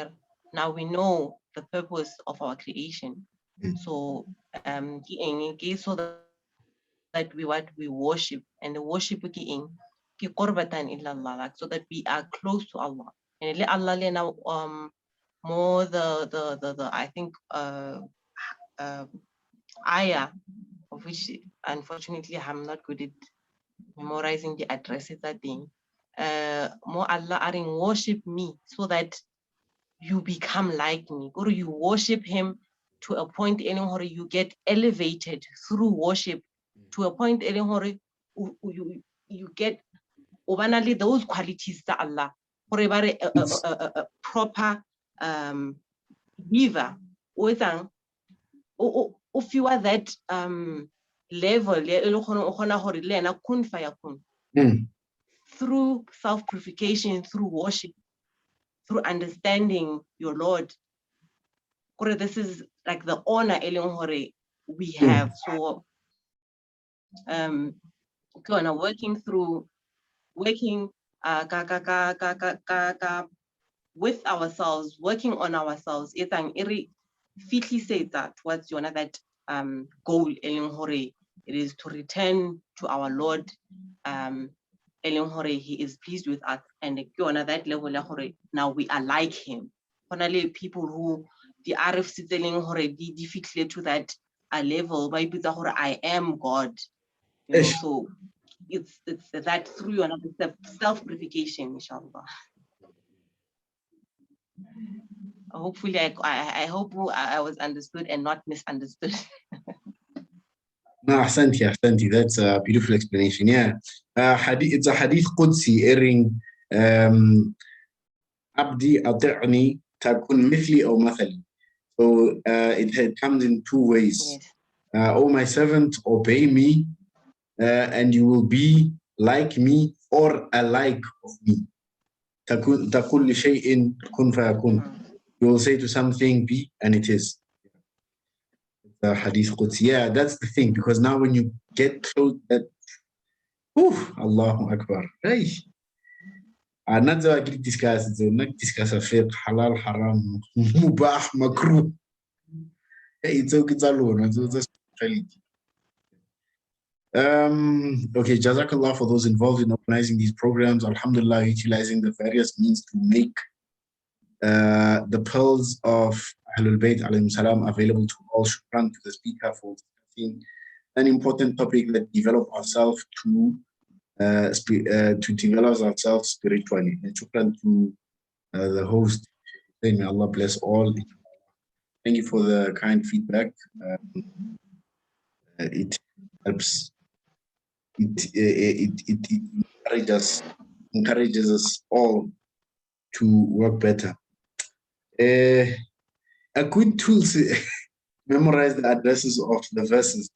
now we know the purpose of our creation. So so that we worship, and the worship like, so that we are close to Allah. And Allah now more the I think ayah, of which unfortunately I'm not good at memorizing the addresses that thing. More Allah are in worship me so that you become like me. Or you worship him to a point anywhere you get elevated through worship to a point anywhere you get overly those qualities that Allah for a proper giver with if you are that level through self-purification, through worship, through understanding your Lord. This is like the honor we have. So working with ourselves, working on ourselves, it's an fitly said that towards that goal, it is to return to our Lord. He is pleased with us, and that level now we are like him. Finally, people who the RF difficult to that level, by I am God. So it's that through another self-purification, inshallah. Hopefully, I hope I was understood and not misunderstood. No, Ahsanti. That's a beautiful explanation. Yeah. It's a hadith Qudsi airing Abdi ati'ni takun mithli aw mathali. So it comes in two ways. Yes. Oh, my servant, obey me, and you will be like me or alike of me. Takun li shay'in kun fayakun. You will say to something, be, and it is. The hadith Qudsi. Yeah, that's the thing, because now when you get close, that, Allahu Akbar. Hey. Not so I can discuss it, not discuss a fiqh, halal, haram, mubah, makruh. It's okay, it's alone. It's a speciality. Okay, Jazakallah for those involved in organizing these programs. Alhamdulillah, utilizing the various means to make the pearls of Ahlul Bayt alayhim salam available to all. Shukran to the speaker for discussing an important topic that develop ourselves to develop ourselves spiritually. And shukran to the host. May Allah bless all. Thank you for the kind feedback. It helps. It encourages us all to work better. A good tool to memorize the addresses of the verses.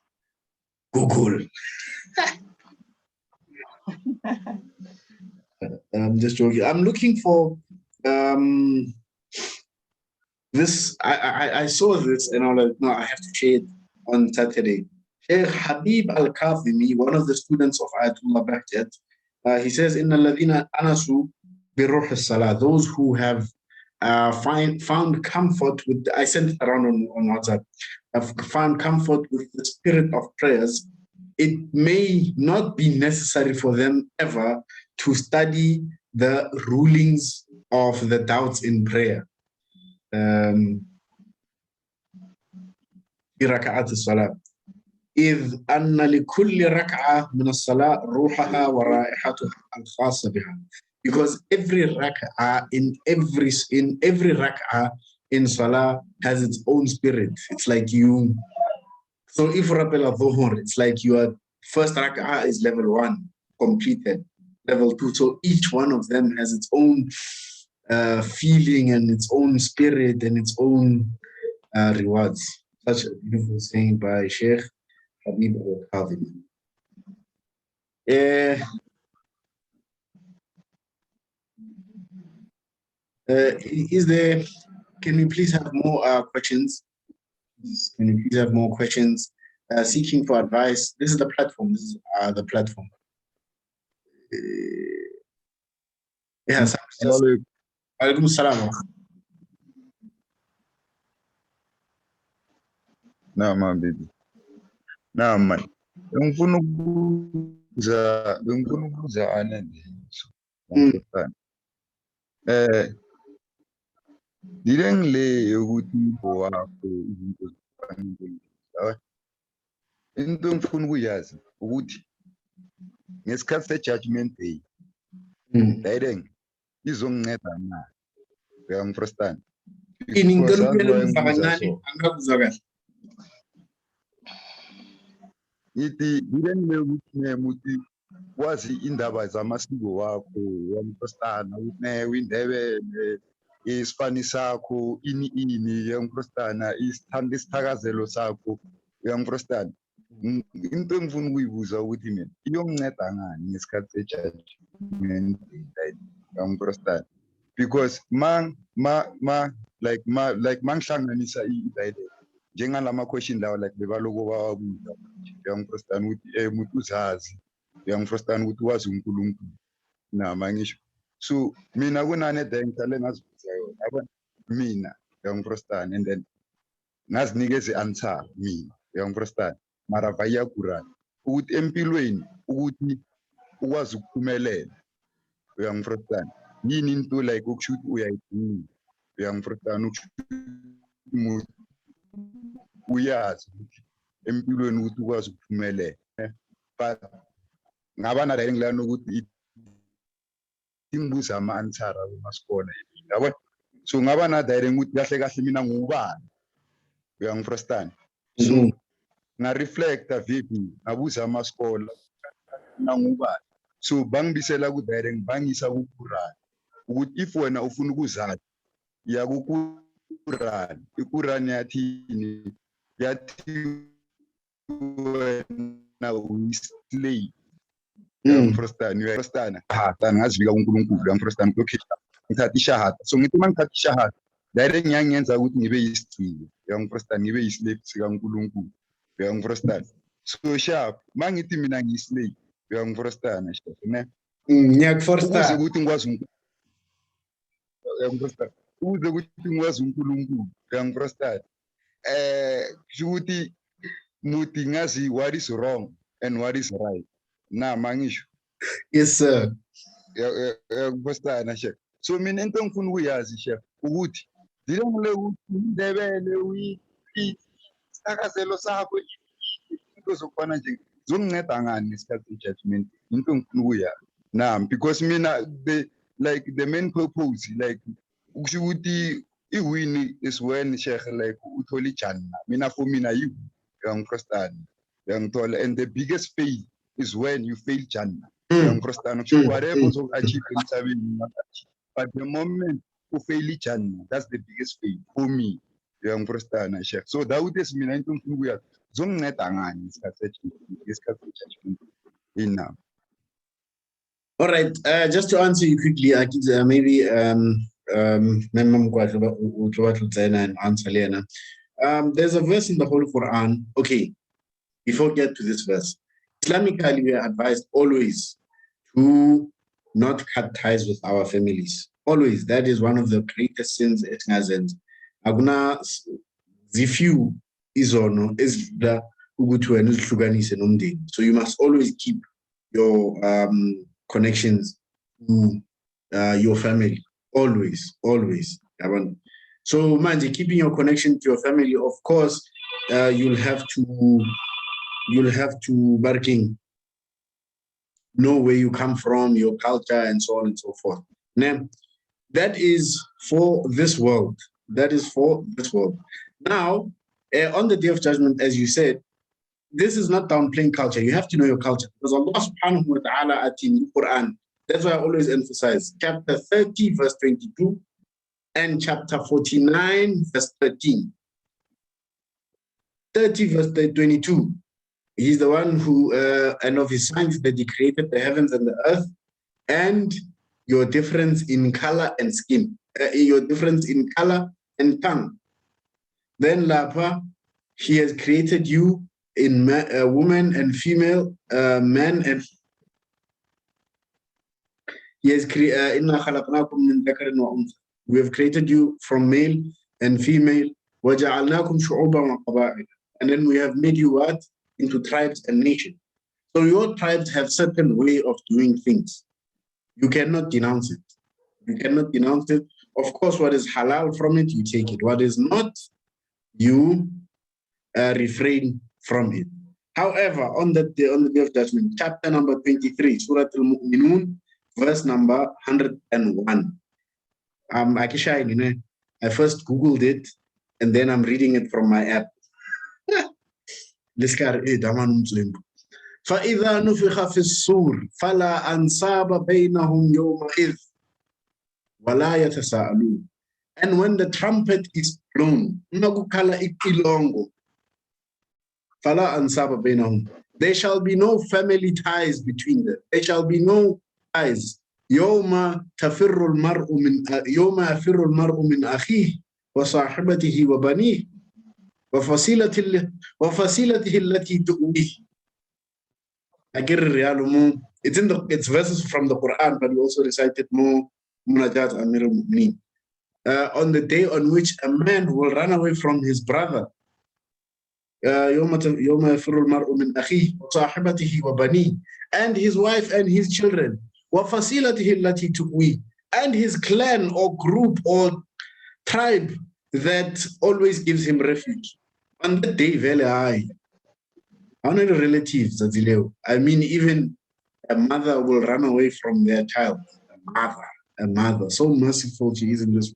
Google. I'm just joking. I'm looking for this. I saw this and I was like, no, I have to share it on Saturday. Sheikh Habib Al-Kafimi, one of the students of Ayatollah Bahjat, he says, "Inna alladhina anasu bi ruh as-salah," those who have found comfort with, I sent it around on WhatsApp, have found comfort with the spirit of prayers, it may not be necessary for them ever to study the rulings of the doubts in prayer. في ركعات الصلاة إذ أن لكل ركعة من الصلاة روحها ورائحتها الخاصة بها. Because every rak'ah in every rak'ah in salah has its own spirit. It's like you. So if Rabbil Dhuhr, it's like your first rak'ah is level 1 completed, level 2. So each one of them has its own feeling and its own spirit and its own rewards. Such a beautiful saying by Sheikh Habib Al-Kafimi. Can we please have more questions? Can we please have more questions? Seeking for advice. This is the platform. This is the platform. Yes. Alaikum salam. No, my baby. No, man. Bengikunubuza anele. Dilengile ukuthi wakho izinto zifanele. Into engifuna ukuyazi ukuthi ngesikhathi se-judgment day direct izonginceda na. Uyangifrustana? Ithi dilengile ukuthi wazi indaba zamasiko wakho, uyangifrustana ukuthi windebele isifani sakho ini uyangifrustana isithakazelo sakho, uyangifrustana. Into engifuna ukuyibuza ukuthi mina iyonginceda ngani ngesikhathi se-judgment day, uyangifrustana, because like mangihlanganisa i-idea njengalama question lawo like bebaloko bawabuza, uyangifrustana ukuthi umuntu uzazi, uyangifrustana ukuthi wazi uNkulunkulu nama ngisho. So mina kunane ngicale ngazibuza yona yabona mina, uyangifrustana, and then ngazinikeze answer mina, uyangifrustana, mara via Quran ukuthi empilweni ukuthi ukwazi ukuphumelela, uyangifrustana, yini into like ukushuthi uyayidinga, uyangifrustana, ukushuthi uyazi ukuthi empilweni ukuthi ukwazi ukuphumelela. But ngaba na direct lana ukuthi imbuza ama-answera kumasikole, yabona. So ngaba na direct ukuthi kahle kahle mina ngubani, uyangifrustana. So nga-reflecta vipi ngabuza amasikole mina ngubani. So bangibisela ku direct bangisa ku-Quran ukuthi if wena ufuna ukuzazi ya ku-Quran, i-Quran yathini, yathi wena uyislave, uyangifrustana, ngazifika kuNkulunkulu, uyangifrustana, okay, ngithatha ishahada. So ngithi mangithatha ishahada direct ngiyangenza ukuthi ngibe yisigcili, uyangifrustana, ngibe yislave sikaNkulunkulu, uyangifrustana. So sharp mangithi mina ngiyislave, uyangifrustana, ne? Ngiyakufrustana ukuze ukuthi ngikwazi Uyangiphosta ukuze ukuthi ngwazi uNkulunkulu uyangiphosta kusho ukuthi muthi ngazi what is wrong and what is right na mangisho Yes, sir. uyangiphosta chef so mina into engifuna ukuyazi chef ukuthi dile ngile ukuthi indebele uyisakazelo sakho into zokufana nje zonginceda ngani ngesikhathi judgment into engifuna ukuyazi nami because mina the main purpose like ukusho ukuthi i-win is when sheikh like uthola ijanna mina for mina you uyangiphosta uyangithola and the biggest fail is when you fail Jannah. So whatever you achieve emhlabeni but the moment you fail Jannah, that's the biggest fail for me. Uyangiphosta Sheikh. So that would is mina into ngifuna ukuya zonginceda ngani isikhathi judgment ina. All right, just to answer you quickly, maybe Memam and answer Lena. There's a verse in the Holy Quran. Okay, before we get to this verse, Islamically, we are advised always to not cut ties with our families. Always. That is one of the greatest sins it has. Aguna zifu izono is the ugutu and shuganis and umdi. So you must always keep your connections to your family. Always, always. So, man, keeping your connection to your family, of course, you'll have to working, know where you come from, your culture, and so on and so forth. Now, that is for this world. That is for this world. Now, on the Day of Judgment, as you said, this is not downplaying culture. You have to know your culture because Allah subhanahu wa ta'ala in the Quran, that's why I always emphasize chapter 30, verse 22, and chapter 49, verse 13. 30, verse 22. He's the one who, and of his signs that he created the heavens and the earth, and your difference in color and skin, your difference in color and tongue. Then Lapa, he has created you in woman and female, man and he has created. We have created you from male and female. And then we have made you what? Into tribes and nations. So your tribes have certain way of doing things. You cannot denounce it. You cannot denounce it. Of course, what is halal from it, you take it. What is not, you refrain from it. However, on the Day of Judgment, chapter number 23, Surah Al-Mu'minun, verse number 101. I first Googled it, and then I'm reading it from my app. فإذا نفخ في الصور فلا أنساب بينهم يومئذ ولا يتساءلون. And when the trumpet is blown, فلا أنساب بينهم, there shall be no family ties between them. There shall be no ties. يوم يفر المرء من أخيه وصاحبته وبنيه وفصيلته التي تؤويه. It's verses from the Quran, but we also recited more Munajat Amir al-Mu'mineen. On the day on which a man will run away from his brother, يوم يفر المرء من أخيه وصاحبته وبنيه, and his wife and his children, وفصيلته التي تؤويه, and his clan or group or tribe that always gives him refuge. On that day, very high. How many relatives? I mean, even a mother will run away from their child. A mother. So merciful she is in this.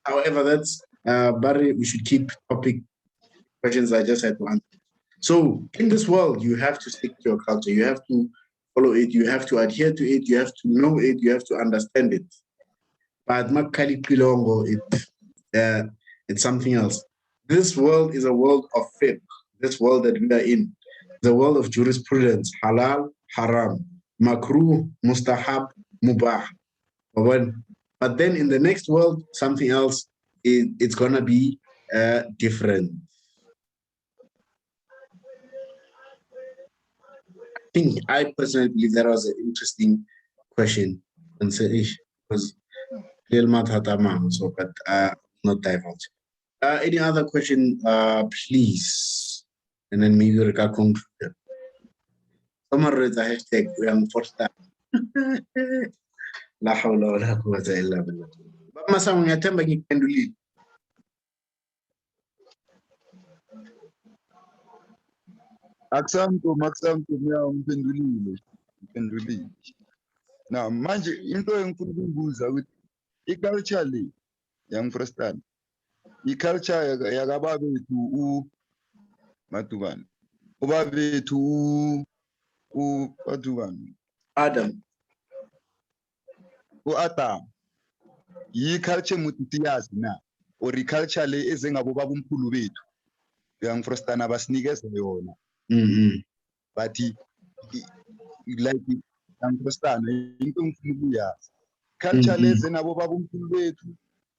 However, that's Barry, we should keep topic questions I just had to answer. So in this world, you have to stick to your culture. You have to follow it. You have to adhere to it. You have to know it. You have to understand it. But it's something else. This world is a world of fiqh. This world that we are in, the world of jurisprudence, halal, haram, makruh, mustahab, mubah. But then in the next world, something else, it's going to be different. I personally believe that was an interesting question. And so, because So, but not divulge. Any other question, please? And then maybe we can conclude. Someone read the hashtag, we are first time. La hawla wa la quwwata illa billah. But Masa, unyatemba kipenduli. Aksanto mina mpendulile. Now manje into engifuna ukubuza ukuthi i-culture le yangifrustana. I-culture yakababethu Matubani. Ubabethu Matubani. Adam. U-Adam. Yi-culture mutiyazi na. Or i-culture le ezengabo babumkhulu bethu. Yangifrustana basinikeza yona. But like yangifrustana into engifuna ukuyazi. Culture lezi nabo babumkhulu bethu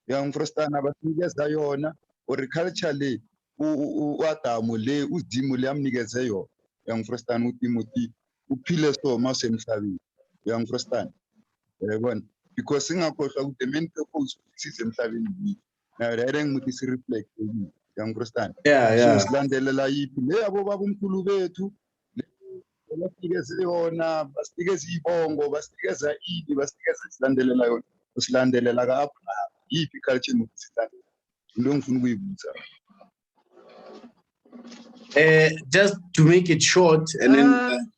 yangifrustana basinikeza yona. Or i-culture le u-Adamu le uzimu le amnikeze yona. Yangifrustana uTimothy uphile so masemhlabeni. Yangifrustana. Yabona because singakhohlwa ukuthi the main purpose ukuthi emhlabeni na ngimuthi si reflect yangifrustana. So silandelela yiphi le yabo babumkhulu bethu basinikeze yona basinikeze ibongo basinikeza ini basinikeze silandelela yona usilandelela ka-Abraham yiphi culture mutisilandela into engifuna ukuyibuza. Just to make it short and then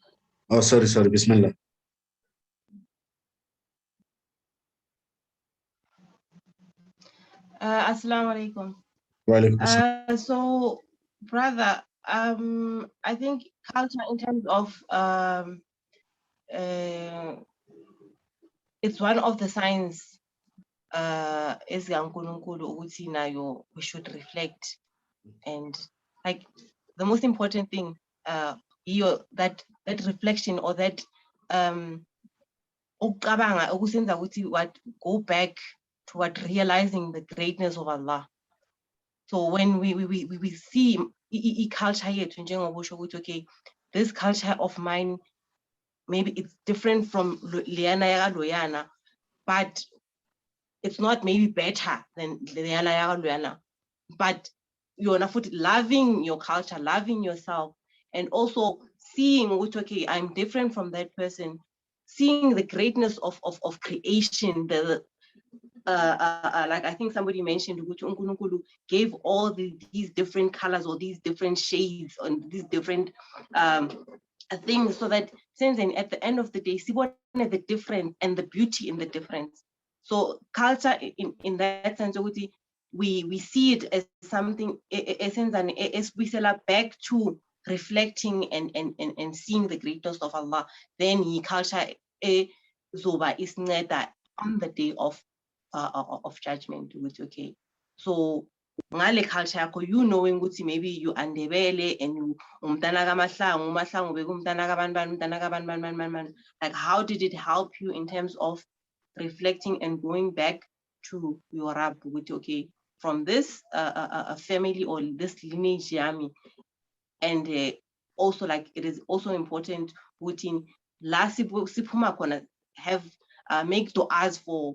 oh sorry bismillah. Assalamu alaikum. Wa alaikum assalam. So, brother, I think culture in terms of it's one of the signs is we should reflect, and like the most important thing that reflection or that go back toward realizing the greatness of Allah. So when we see culture here, okay, this culture of mine, maybe it's different from Loyana, but it's not maybe better than Loyana. But you're loving your culture, loving yourself, and also seeing, okay, I'm different from that person, seeing the greatness of creation, like I think somebody mentioned, Unkulunkulu gave all these different colors or these different shades and these different things, so that since then at the end of the day, see what the difference and the beauty in the difference. So culture in that sense, we see it as something essence, and as we sell back to reflecting and seeing the greatness of Allah, then culture zoba is on the day of judgment. Okay, so ngale culture yakho, you knowing ukuthi maybe you andebele and you umntana kaMahlangu bekumntana kabantu, like how did it help you in terms of reflecting and going back to your Rab with, okay, from this a family or this lineage yami, and also like it is also important within last siphuma khona have make du'as for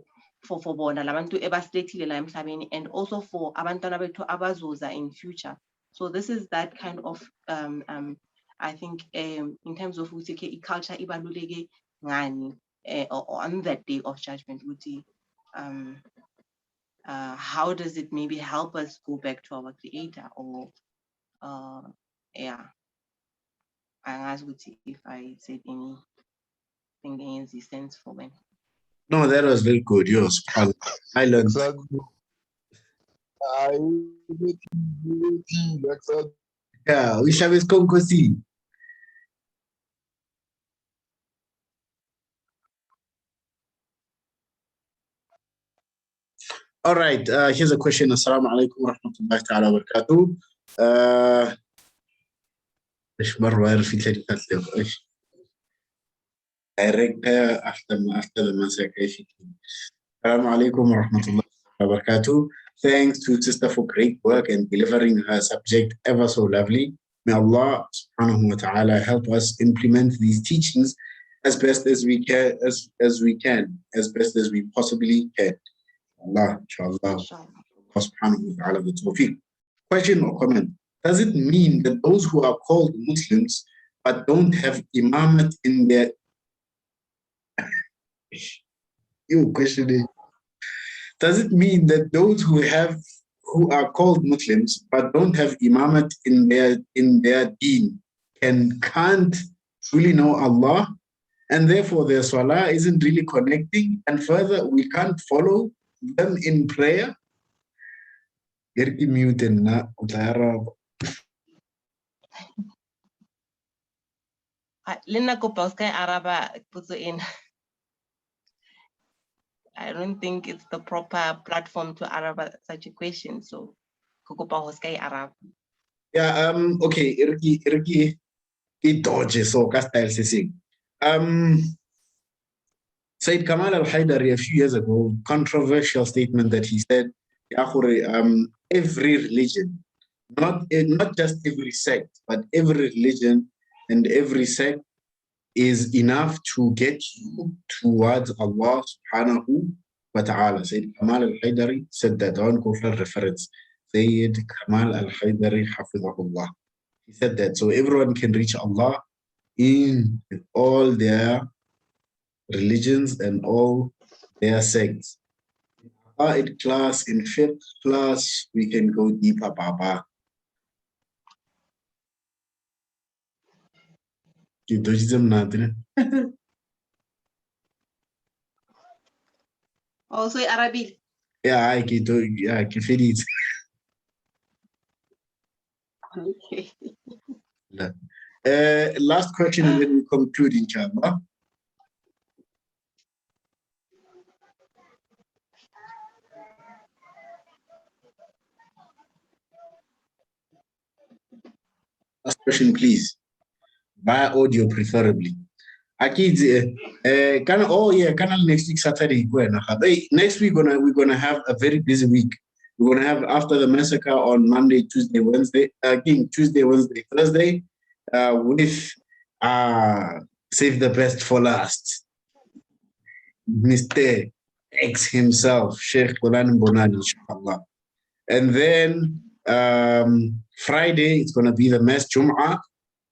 bona labantu ebasilethile la emhlabeni, and also for abantwana bethu abazoza in future. So this is that kind of I think in terms of ukuthi culture ibaluleke ngani on that day of judgment, how does it maybe help us go back to our creator, or yeah, I ask if I said anything in the sense for me. No, that was very good. Yours, I learned. Yeah, we shall be conquered. All right, here's a question. Assalamu alaikum wa rahmatullahi ta'ala wa barakatuh. Director after the massacre. Assalamu alaikum wa rahmatullahi wa barakatuh. Thanks to sister for great work and delivering her subject ever so lovely. May Allah subhanahu wa ta'ala help us implement these teachings as best as we can, as best as we possibly can. Allah, inshallah. Inshallah. Allah subhanahu wa ta'ala the tawfiq. Question or comment? Does it mean that those who are called Muslims but don't have imamat in their does it mean that those who are called Muslims but don't have imamat in their deen can't truly know Allah, and therefore their salah isn't really connecting, and further we can't follow them in prayer? Lena Kopalskaya Araba puts in. I don't think it's the proper platform to Arab such a question. So Kokopa Hoskai Arab. Yeah, okay, Irki Dodge, so Castile Sissing. Said Kamal al-Haidari a few years ago, controversial statement that he said, every religion, not just every sect, but every religion and every sect is enough to get you towards Allah subhanahu wa ta'ala. Said Kamal al-Haidari said that on Kufr reference. Sayyid Kamal al-Haidari hafidhahullah. He said that so everyone can reach Allah in all their religions and all their sects. In class, in fifth class, we can go deeper, Baba. Also Arabic. Yeah, I can do. Yeah, I can feel it. Okay. Last question, and then we conclude, inshallah. Last question, please. Via audio, preferably. Akid, next week Saturday. Next week we're gonna have a very busy week. We're gonna have after the massacre on Monday, Tuesday, Wednesday. Again, Tuesday, Wednesday, Thursday, with save the best for last. Mr. X himself, Sheikh Qulan Bonani, inshallah. And then Friday, it's gonna be the Mass Jum'ah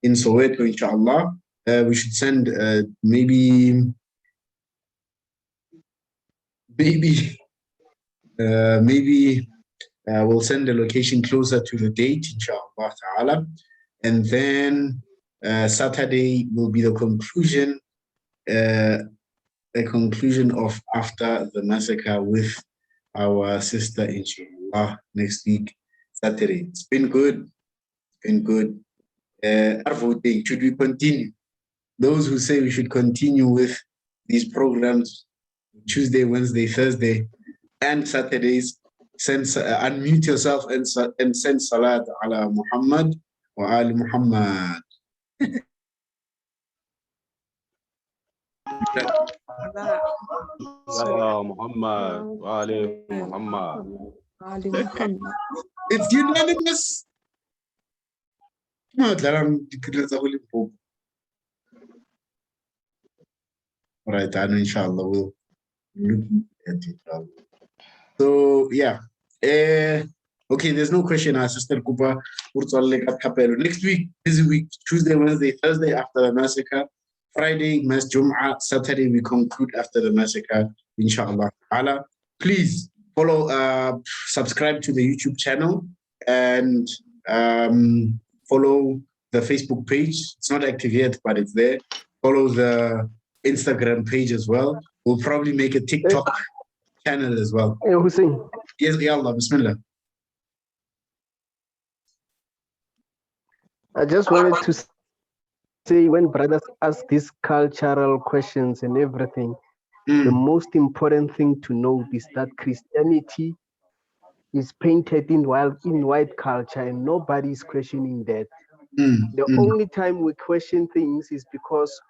in Soweto, inshallah. We should send maybe we'll send the location closer to the date, inshallah ta'ala. And then Saturday will be the conclusion of after the massacre with our sister, inshallah, next week, Saturday. It's been good. Should we continue? Those who say we should continue with these programs Tuesday, Wednesday, Thursday, and Saturdays, unmute yourself and send salat ala Muhammad wa ali Muhammad. Ya Muhammad wa ali Muhammad. It's unanimous. All right, I know, inshallah, we'll look at it. So, yeah. Okay, there's no question, Sister Kupa. Next week, busy week, Tuesday, Wednesday, Thursday after the massacre. Friday, Mass Jum'ah. Saturday, we conclude after the massacre, inshallah. Please follow, subscribe to the YouTube channel and follow the Facebook page. It's not active yet, but it's there. Follow the Instagram page as well. We'll probably make a TikTok channel as well. Hey, Hussein. Yes, Allah, Bismillah. I just wanted to say, when brothers ask these cultural questions and everything, the most important thing to know is that Christianity is painted in white culture, and nobody is questioning that. The only time we question things is because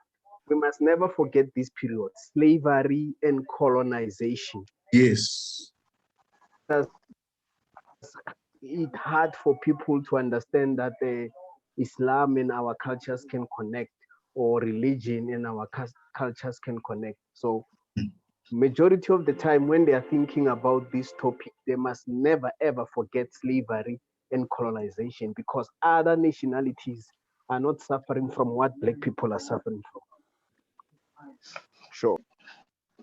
we must never forget this period, slavery and colonization. Yes. It's hard for people to understand that Islam and our cultures can connect, or religion and our cultures can connect. So majority of the time when they are thinking about this topic, they must never ever forget slavery and colonization, because other nationalities are not suffering from what Black people are suffering from. Sure.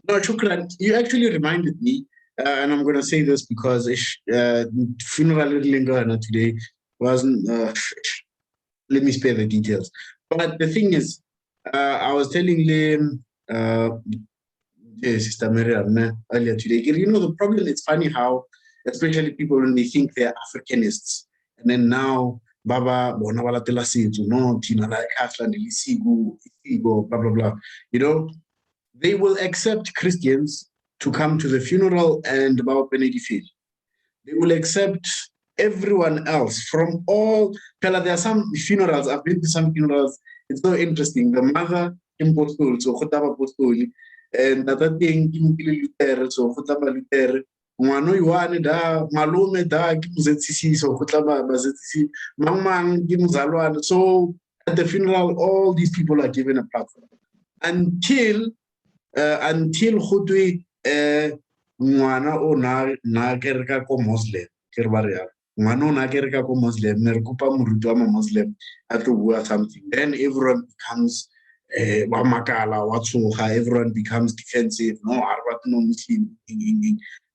No, Shukran, you actually reminded me, and I'm going to say this because funeral Lingana today wasn't, let me spare the details. But the thing is, I was telling them, Sister Miriam earlier today, you know, the problem, it's funny how, especially people when they think they're Africanists, and then now, Baba, Bonawala Telasi, no, Tina, like Haslan, Isigo, blah, blah, blah. You know, they will accept Christians to come to the funeral and Baba Benedict. They will accept everyone else from all. There are some funerals, I've been to some funerals, it's so interesting. The mother, Impostol, so Khotaba Postoli, and that thing, Luther, so Khotaba Luther, Mano Yuane da, Malome da, Gimzetsisi, so Khotaba Bazetsisi, Mamang, Gimzalwan. So at the funeral, all these people are given a platform. Until Khutwi, Mwana o na kereka ko Muslim, Kerbaria. Mano na kereka ko Muslim, Nerkupa Murutama Muslim, at to wear something. Then everyone becomes Wamakala, Watsuha, everyone becomes defensive. No, Arbat, no Muslim.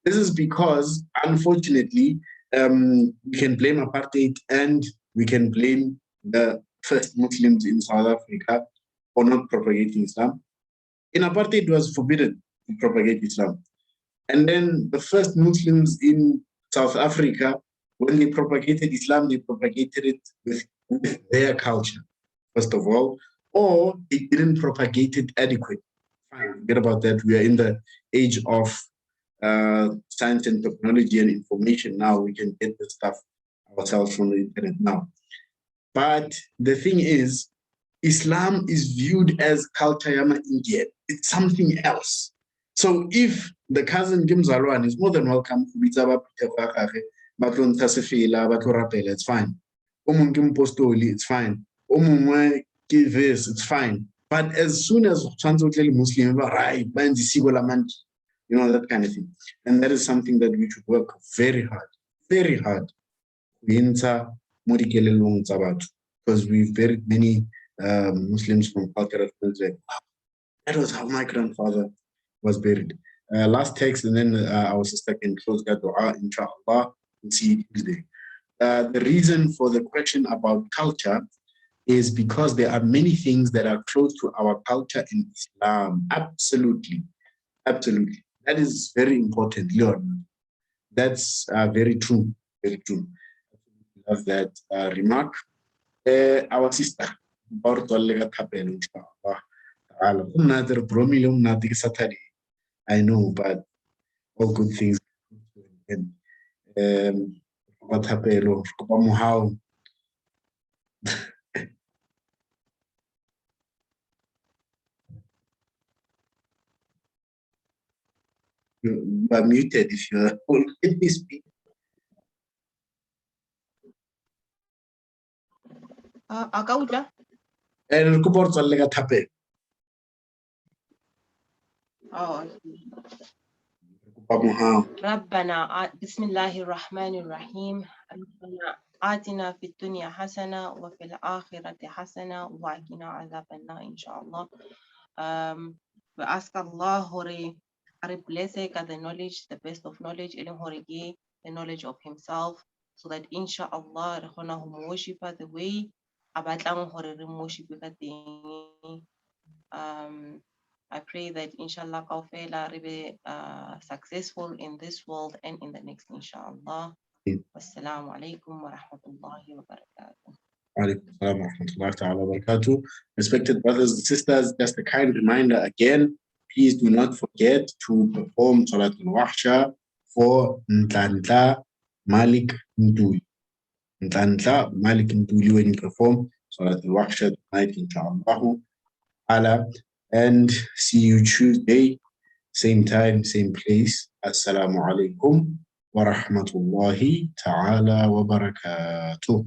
This is because, unfortunately, we can blame apartheid and we can blame the first Muslims in South Africa for not propagating Islam. In apartheid, it was forbidden to propagate Islam. And then the first Muslims in South Africa, when they propagated Islam, they propagated it with their culture, first of all, or they didn't propagate it adequately. Fine, forget about that. We are in the age of science and technology and information now. We can get the stuff ourselves from the internet now. But the thing is, Islam is viewed as culture yama India. It's something else. So if the cousin Gimzalwan is more than welcome to be it's fine. It's fine. It's fine. But as soon as Muslim, right, you know, that kind of thing. And that is something that we should work very hard. Because we've buried many Muslims from cultural like, that was how my grandfather was buried. Last text, and then our sister can close that dua, inshallah. We'll see you Tuesday. The reason for the question about culture is because there are many things that are close to our culture in Islam. Absolutely. That is very important, Leon. That's very true. Very true. I love that remark. Our sister, I know, but all good things. What happened? How? You are muted if you are already speaking. Akauja? And report on lega tape. Oh. How? ربنا بسم الله الرحمن الرحيم ربنا آتنا في الدنيا حسنة وفي الآخرة حسنة وقنا عذاب النار إن شاء الله. We ask Allah hore bless the knowledge, the best of knowledge, the knowledge of Himself, so that inshallah we worship the way abatlang hore re worship ka teng. I pray that inshallah kaufela be successful in this world and in the next inshallah. Wassalamu alaikum wa rahmatullahi wa barakatuh. Alaikum wa rahmatullahi wa barakatuh. Respected brothers and sisters, just a kind reminder again, please do not forget to perform Salatul Wahsha for Ntantla Malik Ntuli. Ntantla Malik Ntuli when you perform Salatul Wahsha tonight, inshallah. And see you Tuesday, same time, same place. Assalamu alaikum wa rahmatullahi ta'ala wa barakatuh.